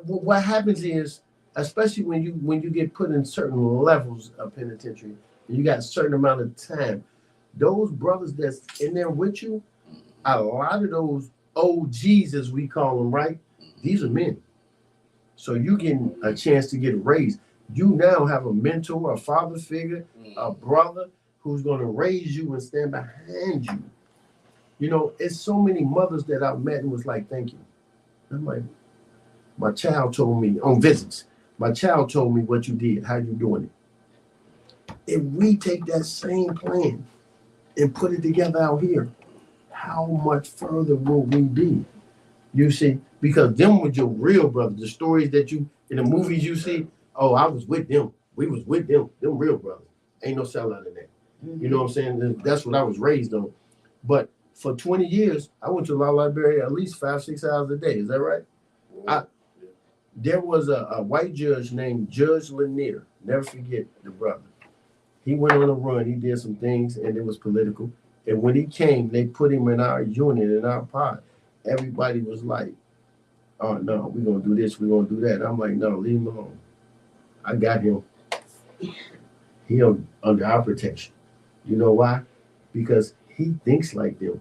what happens is, especially when you get put in certain levels of penitentiary, and you got a certain amount of time, those brothers that's in there with you, a lot of those OGs, as we call them, right? These are men. So you getting a chance to get raised. You now have a mentor, a father figure, a brother who's going to raise you and stand behind you. You know, it's so many mothers that I've met and was like, thank you. I'm like, my child told me on visits, my child told me what you did, how you doing it. If we take that same plan and put it together out here, how much further will we be? You see, because them with your real brothers, the stories that you, in the movies you see, oh, I was with them. We was with them real brothers. Ain't no sellout in that. You know what I'm saying? That's what I was raised on. But for 20 years, I went to law library at least 5-6 hours a day. Is that right? There was a white judge named Judge Lanier. Never forget the brother. He went on a run. He did some things, and it was political. And when he came, they put him in our unit, in our pod. Everybody was like, oh, no, we're going to do this, we're going to do that. I'm like, no, leave him alone. I got him. He under our protection. You know why? Because he thinks like them.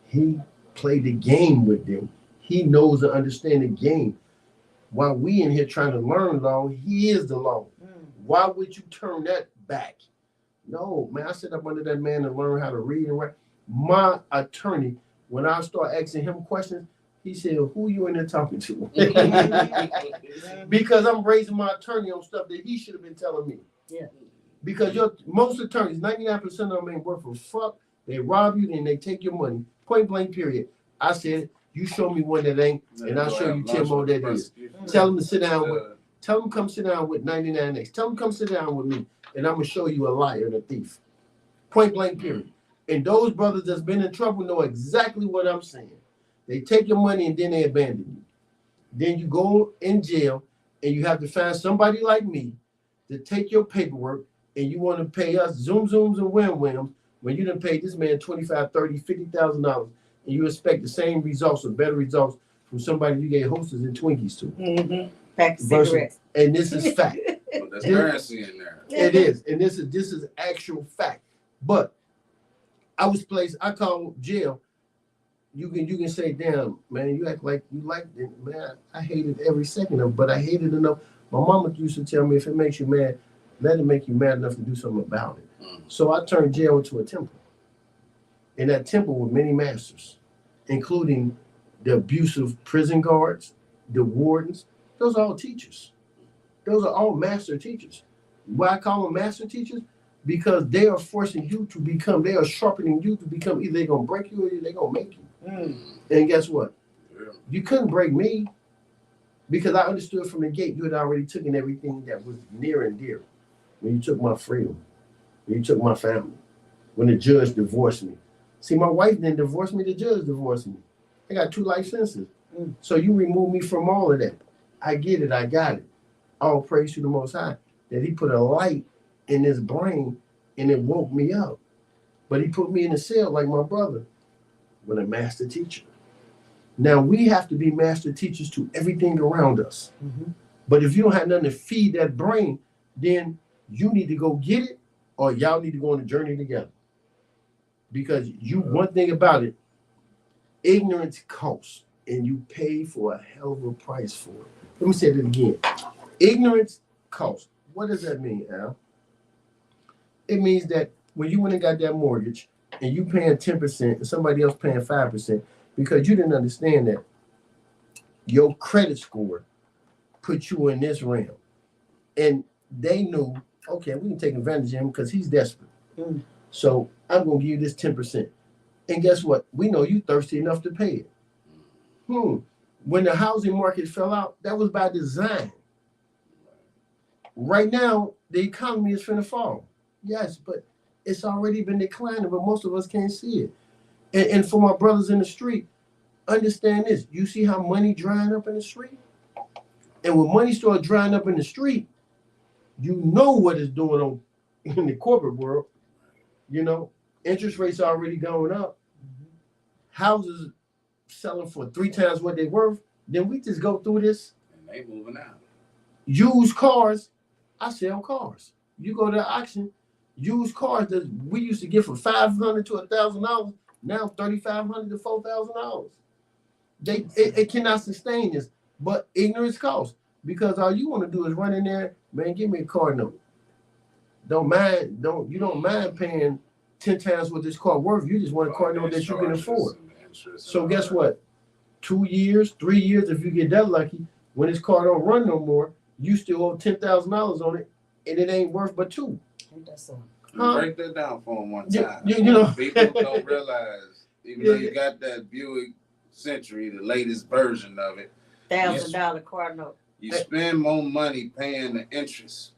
He played the game with them. He knows and understands the game. While we in here trying to learn law, he is the law. Why would you turn that back? No, man, I sit up under that man and learn how to read and write. My attorney, when I start asking him questions, he said, who you in there talking to? Because I'm raising my attorney on stuff that he should have been telling me. Yeah. Because most attorneys, 99% of them ain't worth a fuck. They rob you and they take your money. Point blank, period. I said, you show me one that ain't, and I'll show you 10 more that is. Tell them to sit down with, tell them come sit down with 99X. Tell them come sit down with me, and I'm going to show you a liar and a thief. Point blank, period. And those brothers that's been in trouble know exactly what I'm saying. They take your money and then they abandon you. Then you go in jail and you have to find somebody like me to take your paperwork, and you want to pay us zooms and wham-whams when you done paid this man $25,000, $30,000, $50,000, and you expect the same results or better results from somebody you gave hostess and Twinkies to. Pack of cigarettes. And this is fact. There's currency in there. It is. And this is actual fact. But I was placed, I called jail. You can say, damn, man, you act like you like it. Man, I hated every second of it, but I hated it enough. My mama used to tell me, if it makes you mad, let it make you mad enough to do something about it. So I turned jail into a temple. In that temple were many masters, including the abusive prison guards, the wardens. Those are all teachers. Those are all master teachers. Why I call them master teachers? Because they are forcing you to become, they are sharpening you to become, either they're going to break you or they're going to make you. And guess what? You couldn't break me, because I understood from the gate you had already taken everything that was near and dear. When you took my freedom, when you took my family, when the judge divorced me. See, my wife didn't divorce me, the judge divorced me. I got 2 life sentences. So you removed me from all of that. I get it, I got it. All praise to the Most High, that he put a light in his brain and it woke me up. But he put me in a cell like my brother with a master teacher. Now we have to be master teachers to everything around us. But if you don't have nothing to feed that brain, then you need to go get it, or y'all need to go on a journey together. Because one thing about it, ignorance costs, and you pay for a hell of a price for it. Let me say that again. Ignorance costs. What does that mean, Al? It means that when you went and got that mortgage and you paying 10% and somebody else paying 5%, because you didn't understand that your credit score put you in this realm. And they knew, okay, we can take advantage of him because he's desperate. So I'm going to give you this 10%. And guess what? We know you thirsty enough to pay it. When the housing market fell out, that was by design. Right now, the economy is finna fall. Yes, but it's already been declining, but most of us can't see it. And for my brothers in the street, understand this. You see how money drying up in the street? And when money starts drying up in the street, you know what it's doing on in the corporate world. You know, interest rates are already going up. Houses selling for 3 times what they're worth. Then we just go through this. And they moving out. Used cars. I sell cars. You go to the auction, used cars that we used to get for $500 to $1,000, now $3,500 to $4,000. It cannot sustain this, but ignorance costs. Because all you want to do is run in there, man, give me a car note. You don't mind paying 10 times what this car worth. You just want a car note that you can afford. So guess what? 2 years, 3 years, if you get that lucky, when this car don't run no more, you still owe $10,000 on it, and it ain't worth but $2,000. Break that down for them one time. You know, people don't realize, even though you got that Buick Century, the latest version of it, $1,000 car note. You spend more money paying the interest.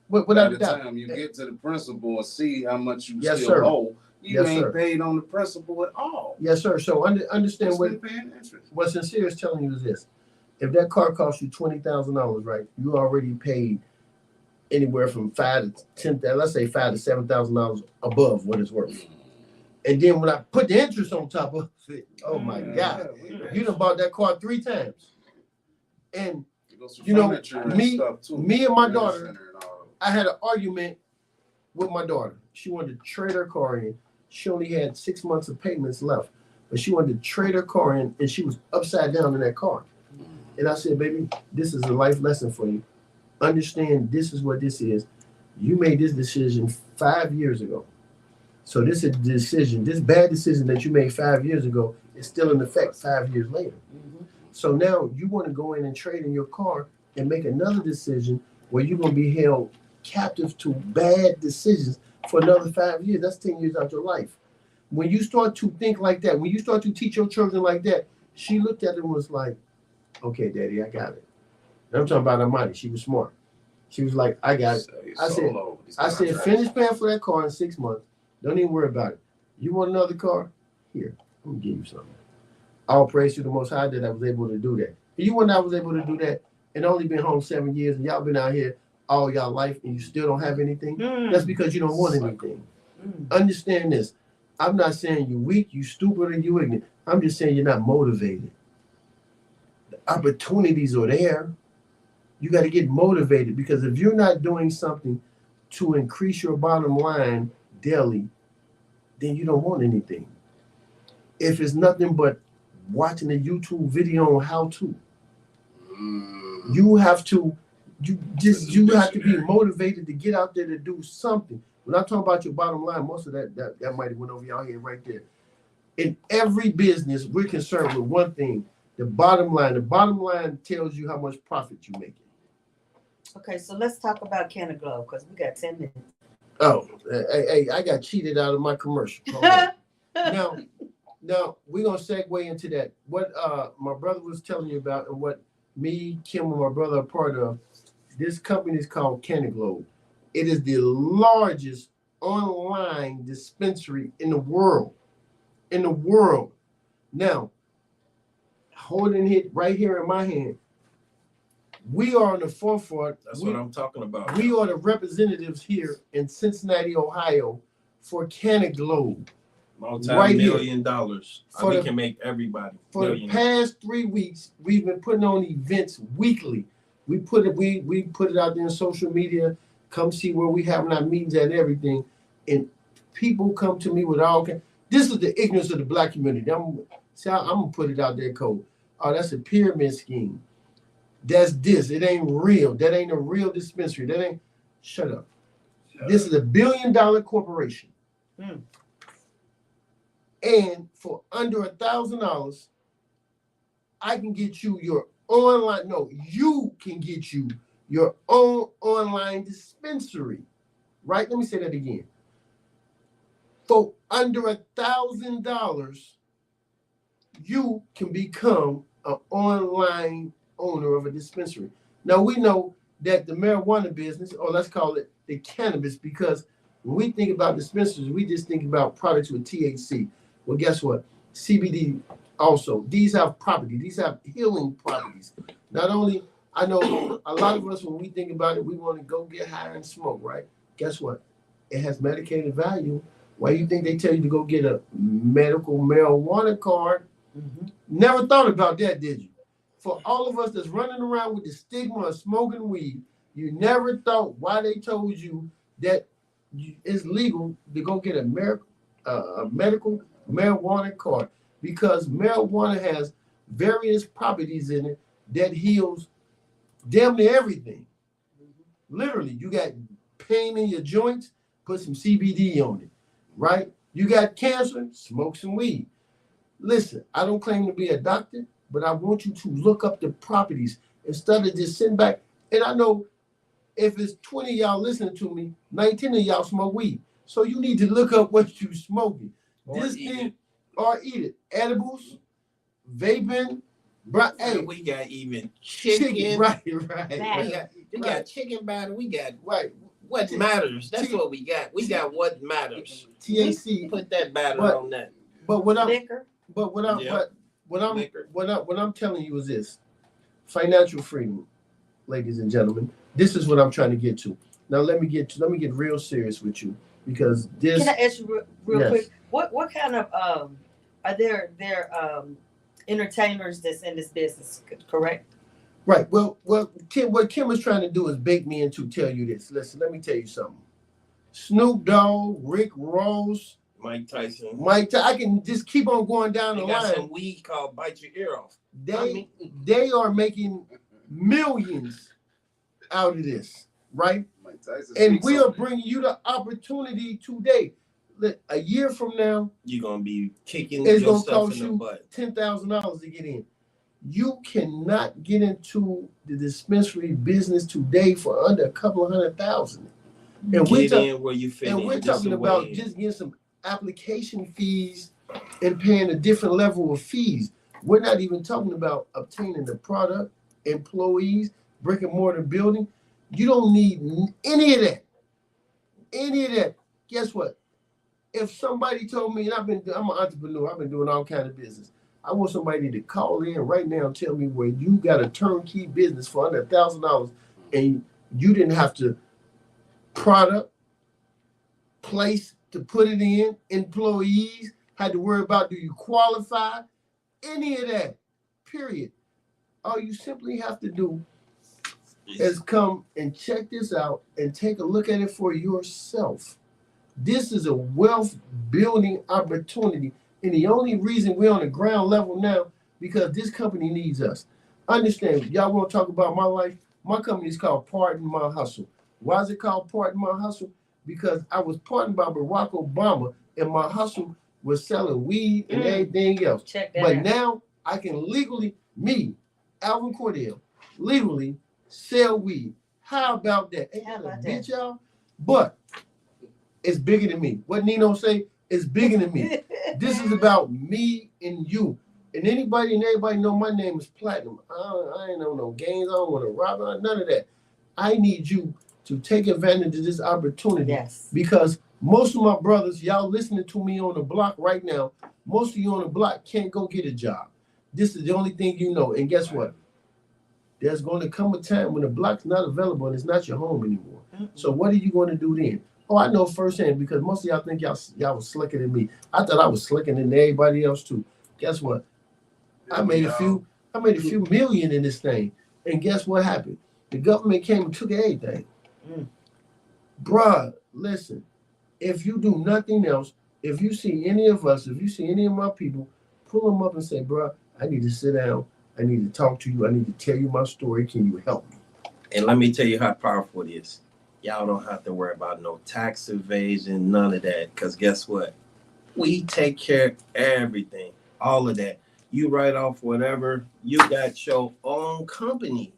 By the time you get to the principal and see how much you still owe, you ain't paid on the principal at all. Yes, sir. So understand what Sincere is telling you is this. If that car costs you $20,000, right, you already paid anywhere from $5,000 to $10,000, let's say $5,000 to $7,000 above what it's worth. And then when I put the interest on top of it, oh my God, you done bought that car 3 times. And you know, me and my daughter, I had an argument with my daughter. She wanted to trade her car in. She only had 6 months of payments left, but she wanted to trade her car in, and she was upside down in that car. And I said, baby, this is a life lesson for you. Understand this is what this is. You made this decision 5 years ago. So this is a decision, this bad decision that you made 5 years ago is still in effect 5 years later. So now you want to go in and trade in your car and make another decision where you're going to be held captive to bad decisions for another 5 years. That's 10 years out your life. When you start to think like that, when you start to teach your children like that, she looked at it and was like, okay, Daddy, I got it. And I'm talking about Amani. She was smart. She was like, I got it. I said, finish paying for that car in 6 months. Don't even worry about it. You want another car? Here, I'm going to give you something. All praise to the Most High that I was able to do that. You and I was able to do that and only been home 7 years, and y'all been out here all y'all life and you still don't have anything. That's because you don't want anything. Understand this. I'm not saying you're weak, you stupid, or you ignorant. I'm just saying you're not motivated. The opportunities are there. You got to get motivated, because if you're not doing something to increase your bottom line daily, then you don't want anything. If it's nothing but watching a YouTube video on how to, you have to be motivated to get out there to do something. When I talk about your bottom line, most of that might have went over y'all head right there. In every business, we're concerned with one thing: the bottom line. The bottom line tells you how much profit you're making. Okay, so let's talk about Canna Glow, because we got 10 minutes. Oh, hey, I got cheated out of my commercial. Now we're gonna segue into that. What my brother was telling you about, and what me, Kim, and my brother are part of. This company is called Canna Glow. It is the largest online dispensary in the world. Now, holding it right here in my hand, we are on the forefront. That's what I'm talking about. We are the representatives here in Cincinnati, Ohio, for Canna Glow. Multi-million dollars. We can make everybody. For the past 3 weeks, we've been putting on events weekly. We put it out there in social media. Come see where we having our meetings at and everything. And people come to me with all kinds. This is the ignorance of the black community. I'm gonna put it out there cold. Oh, that's a pyramid scheme. That's this. It ain't real. That ain't a real dispensary. That ain't. Shut up. This is $1 billion corporation. And for under $1,000, I can get you your online. No, you can get you your own online dispensary. Right? Let me say that again. For under $1,000, you can become an online owner of a dispensary. Now we know that the marijuana business, or let's call it the cannabis, because when we think about dispensaries, we just think about products with THC. Well, guess what? CBD also. These have property. These have healing properties. Not only, I know a lot of us, when we think about it, we want to go get high and smoke, right? Guess what? It has medicated value. Why do you think they tell you to go get a medical marijuana card? Never thought about that, did you? For all of us that's running around with the stigma of smoking weed, you never thought why they told you that it's legal to go get a medical marijuana card, because marijuana has various properties in it that heals damn near everything. Literally, you got pain in your joints, put some CBD on it, right? You got cancer, smoke some weed. Listen, I don't claim to be a doctor, but I want you to look up the properties instead of just sitting back. And I know if it's 20 of y'all listening to me, 19 of y'all smoke weed. So you need to look up what you smoking. Or eat it. Edibles, vaping. Hey, we got even chicken. Right. We got chicken batter. We got what matters. That's what we got. We got what matters. THC. Put that batter on that. But what I'm Liquor. But what I'm telling you is this: financial freedom, ladies and gentlemen. This is what I'm trying to get to. Now let me get real serious with you, because this. Can I ask you real quick? What kind of are there entertainers that's in this business? Correct. Right. Well, Kim, what Kim is trying to do is bait me into tell you this. Listen, let me tell you something. Snoop Dogg, Rick Ross, Mike Tyson. I can just keep on going down the line. Got some weed called Bite Your Ear Off. They are making millions out of this, right? Mike Tyson, and we are bringing you the opportunity today. A year from now, you're gonna be kicking. It's gonna cost you $10,000 to get in. You cannot get into the dispensary business today for under a couple of $100,000. And we're talking about just getting some application fees and paying a different level of fees. We're not even talking about obtaining the product, employees, brick and mortar building. You don't need any of that. Guess what? If somebody told me, and I'm an entrepreneur, I've been doing all kinds of business. I want somebody to call in right now and tell me where you got a turnkey business for under $1,000 and you didn't have to product, place to put it in, employees, had to worry about, do you qualify? Any of that, period. All you simply have to do is come and check this out and take a look at it for yourself. This is a wealth building opportunity. And the only reason we're on the ground level now, because this company needs us. Understand, y'all want to talk about my life? My company is called Pardon My Hustle. Why is it called Pardon My Hustle? Because I was pardoned by Barack Obama, and my hustle was selling weed and everything else. But now I can legally, Alvin Cordell, legally sell weed. How about that? Ain't that a bitch, y'all? But it's bigger than me. What Nino say? It's bigger than me. This is about me and you. And anybody and everybody know my name is Platinum. I ain't on no games. I don't want to rob. None of that. I need you to take advantage of this opportunity. Yes. Because most of my brothers, y'all listening to me on the block right now, most of you on the block can't go get a job. This is the only thing you know. And guess what? There's going to come a time when the block's not available and it's not your home anymore. So what are you going to do then? Oh, I know firsthand, because most of y'all think y'all was slicker than me. I thought I was slicker than everybody else too. Guess what? I made a few million in this thing. And guess what happened? The government came and took everything. Bruh, listen, if you do nothing else, if you see any of us, if you see any of my people, pull them up and say, bro, I need to sit down. I need to talk to you. I need to tell you my story. Can you help me? And let me tell you how powerful it is. Y'all don't have to worry about no tax evasion, none of that. Because guess what? We take care of everything, all of that. You write off whatever. You got your own company,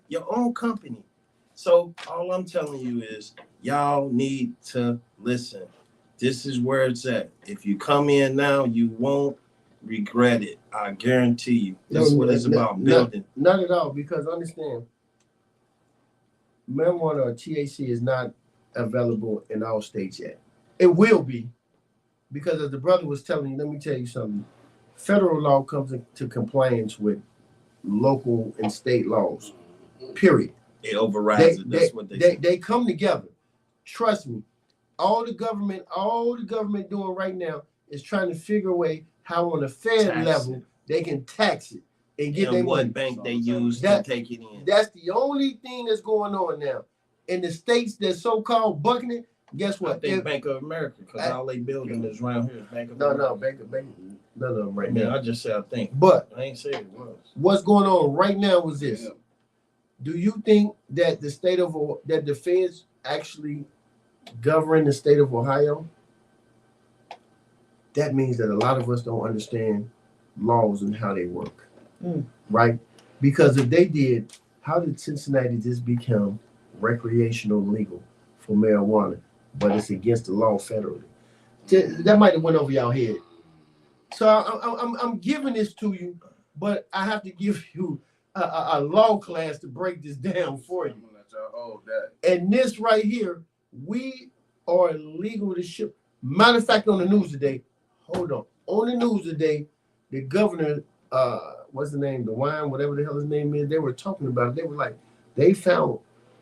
So all I'm telling you is y'all need to listen. This is where it's at. If you come in now, you won't regret it. I guarantee you. That's what it's about, building. Not at all, because understand, marijuana or THC is not available in all states yet. It will be, because as the brother was telling you, let me tell you something. Federal law comes into compliance with local and state laws, period. It overrides it. That's what they say. They come together. Trust me. All the government doing right now is trying to figure a way how on a Fed level they can tax it and get their money. What bank they use to take it in. That's the only thing that's going on now. In the states that's so-called bucking it, guess what? I think Bank of America, because all they building is around here. Bank of America. None of them right now. I just said I think. But I ain't say it was. What's going on right now is this. Do you think that the feds actually govern the state of Ohio? That means that a lot of us don't understand laws and how they work, right? Because if they did, how did Cincinnati just become recreational legal for marijuana, but it's against the law federally? That might have went over y'all head. So I'm giving this to you, but I have to give you a law class to break this down for you. And this right here, we are legal to ship. Matter of fact, on the news today, on the news today, the governor, what's the name, DeWine, whatever the hell his name is, they were talking about it. They were like, they found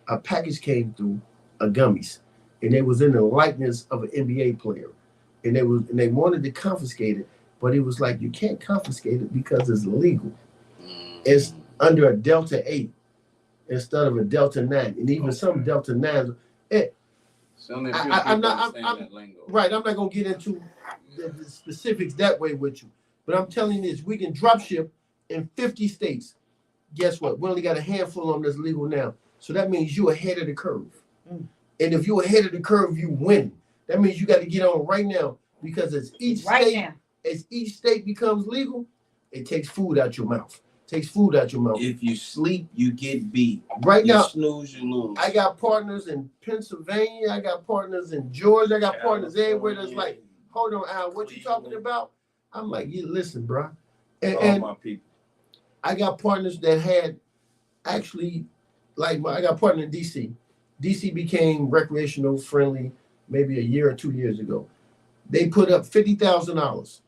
a package came through of gummies, and it was in the likeness of an NBA player, and they wanted to confiscate it, but it was like, you can't confiscate it because it's illegal. It's under a Delta 8 instead of a Delta 9, and even some Delta 9s. I'm not gonna get into the specifics that way with you, but I'm telling you this: we can drop ship in 50 states. Guess what? We only got a handful of them that's legal now, so that means you're ahead of the curve. And if you're ahead of the curve, you win. That means you got to get on right now, because as each state becomes legal, it takes food out your mouth. If you sleep, you get beat. Right now, snooze, you lose. I got partners in Pennsylvania. I got partners in Georgia. I got partners everywhere that's like, hold on, Al, what you talking about? I'm like, you listen, bro. And my people. I got partners that had actually, I got partner in DC. DC became recreational friendly maybe a year or 2 years ago. They put up $50,000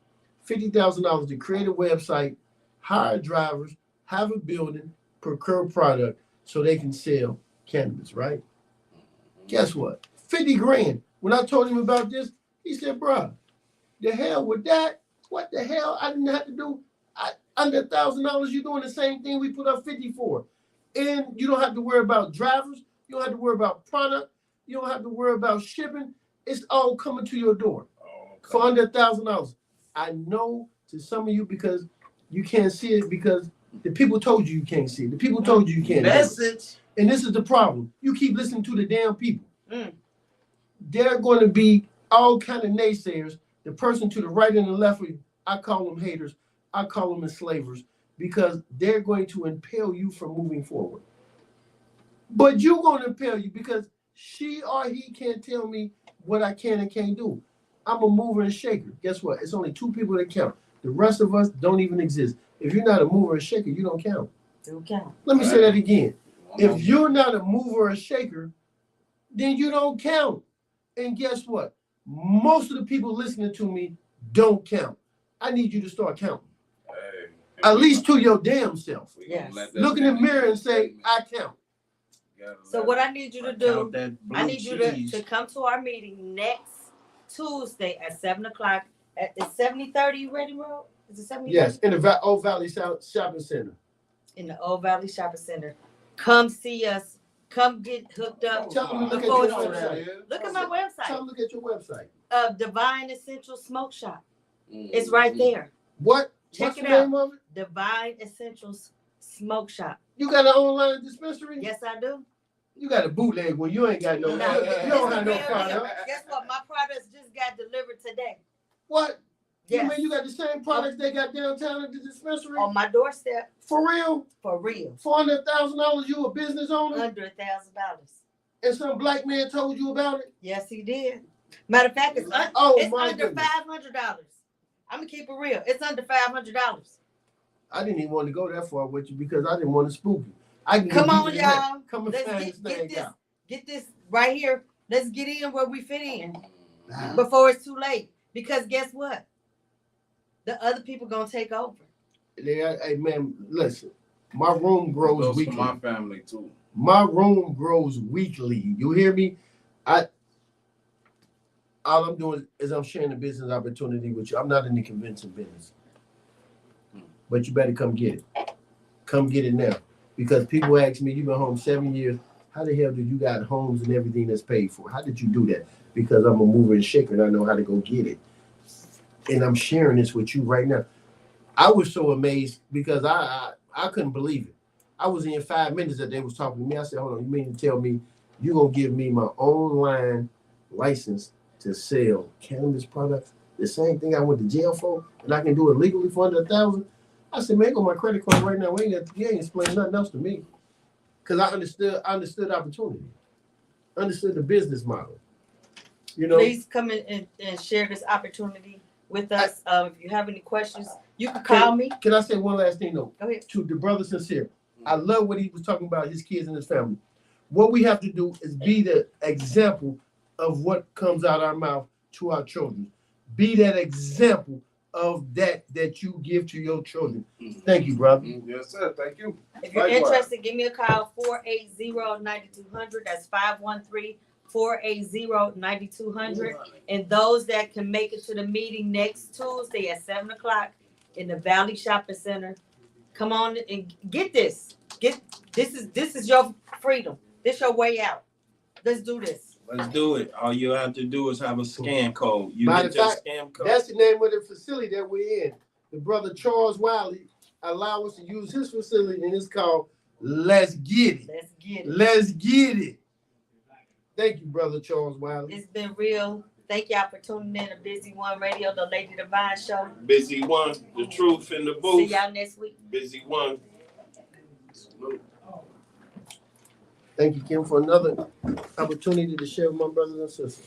to create a website, hire drivers, have a building, procure product so they can sell cannabis, right? Guess what? 50 grand. When I told him about this, he said, bro, the hell with that? What the hell? I didn't have to do under $1,000. You're doing the same thing we put up 50 for. And you don't have to worry about drivers. You don't have to worry about product. You don't have to worry about shipping. It's all coming to your door for under $1,000. I know to some of you, because you can't see it, because the people told you can't see it. The people told you can't. Message. And this is the problem. You keep listening to the damn people. There are going to be all kind of naysayers. The person to the right and the left, I call them haters. I call them enslavers, because they're going to impel you from moving forward. But you're going to impel you, because she or he can't tell me what I can and can't do. I'm a mover and shaker. Guess what? It's only two people that count. The rest of us don't even exist. If you're not a mover and shaker, you don't count. Let me say that again. If you're not a mover or shaker, then you don't count. And guess what? Most of the people listening to me don't count. I need you to start counting. At least to your damn self. Yes. Look in the mirror and say, I count. So what I need you to do, I need you to come to our meeting next Tuesday at 7 o'clock at the 7030 Ready Road. Is it 70? Yes, in the Old Valley Shopping Center. In the Old Valley Shopping Center. Come see us. come get hooked up. Tell them to look at before your it's too late. website. Look at my Tell website. them to look at your website. Divine Essential Smoke Shop. It's right there. What? Check What's it the name out. of it? Divine Essentials Smoke Shop. You got an online dispensary? Yes, I do. You got a bootleg one. You ain't got no. Now, You don't have no real product. deal. Guess what? My products just got delivered today. What? Yes. You mean you got the same products they got downtown at the dispensary? On my doorstep. For real? For real. $400,000. You a business owner? Under $1,000. And some black man told you about it? Yes, he did. Matter of fact, it's under goodness. $500. I'm gonna keep it real. It's under $500. I didn't even want to go that far with you because I didn't want to spook you. I can Come on, y'all. Come and find this thing out. Get this right here. Let's get in where we fit in before it's too late. Because guess what? The other people gonna take over. Hey man, listen. My room grows weekly. For my family too. My room grows weekly. You hear me? All I'm doing is I'm sharing the business opportunity with you. I'm not in the convention business. But you better come get it. Come get it now. Because people ask me, you've been home 7 years. How the hell do you got homes and everything that's paid for? How did you do that? Because I'm a mover and shaker and I know how to go get it. And I'm sharing this with you right now. I was so amazed because I couldn't believe it. I was in 5 minutes that they was talking to me. I said, hold on, you mean to tell me you're going to give me my online license to sell cannabis products? The same thing I went to jail for, and I can do it legally for under $1,000? I said, man, go my credit card right now. You ain't explaining nothing else to me. Because I understood opportunity. Understood the business model. You know, please come in and share this opportunity with us. If you have any questions, you can call me. Can I say one last thing though? Go ahead. To the brother Sincere. I love what he was talking about, his kids and his family. What we have to do is be the example of what comes out our mouth to our children. Be that example of that you give to your children. Thank you, brother. Yes, sir. Thank you. If you're interested, give me a call, 480-9200. That's 513-480-9200. And those that can make it to the meeting next Tuesday at 7 o'clock in the Valley Shopping Center, come on and get this. This is your freedom. This is your way out. Let's do this. Let's do it. All you have to do is have a scan code. You Matter get your of fact, scan code. that's the name of the facility that we're in. The brother Charles Wiley allow us to use his facility, and it's called Let's Get It. Let's get it. Let's get it. Thank you, brother Charles Wiley. It's been real. Thank y'all for tuning in to Busy One Radio, the Lady Devine Show. Busy One, the truth in the booth. See y'all next week. Busy One. Thank you, Kim, for another opportunity to share with my brothers and sisters.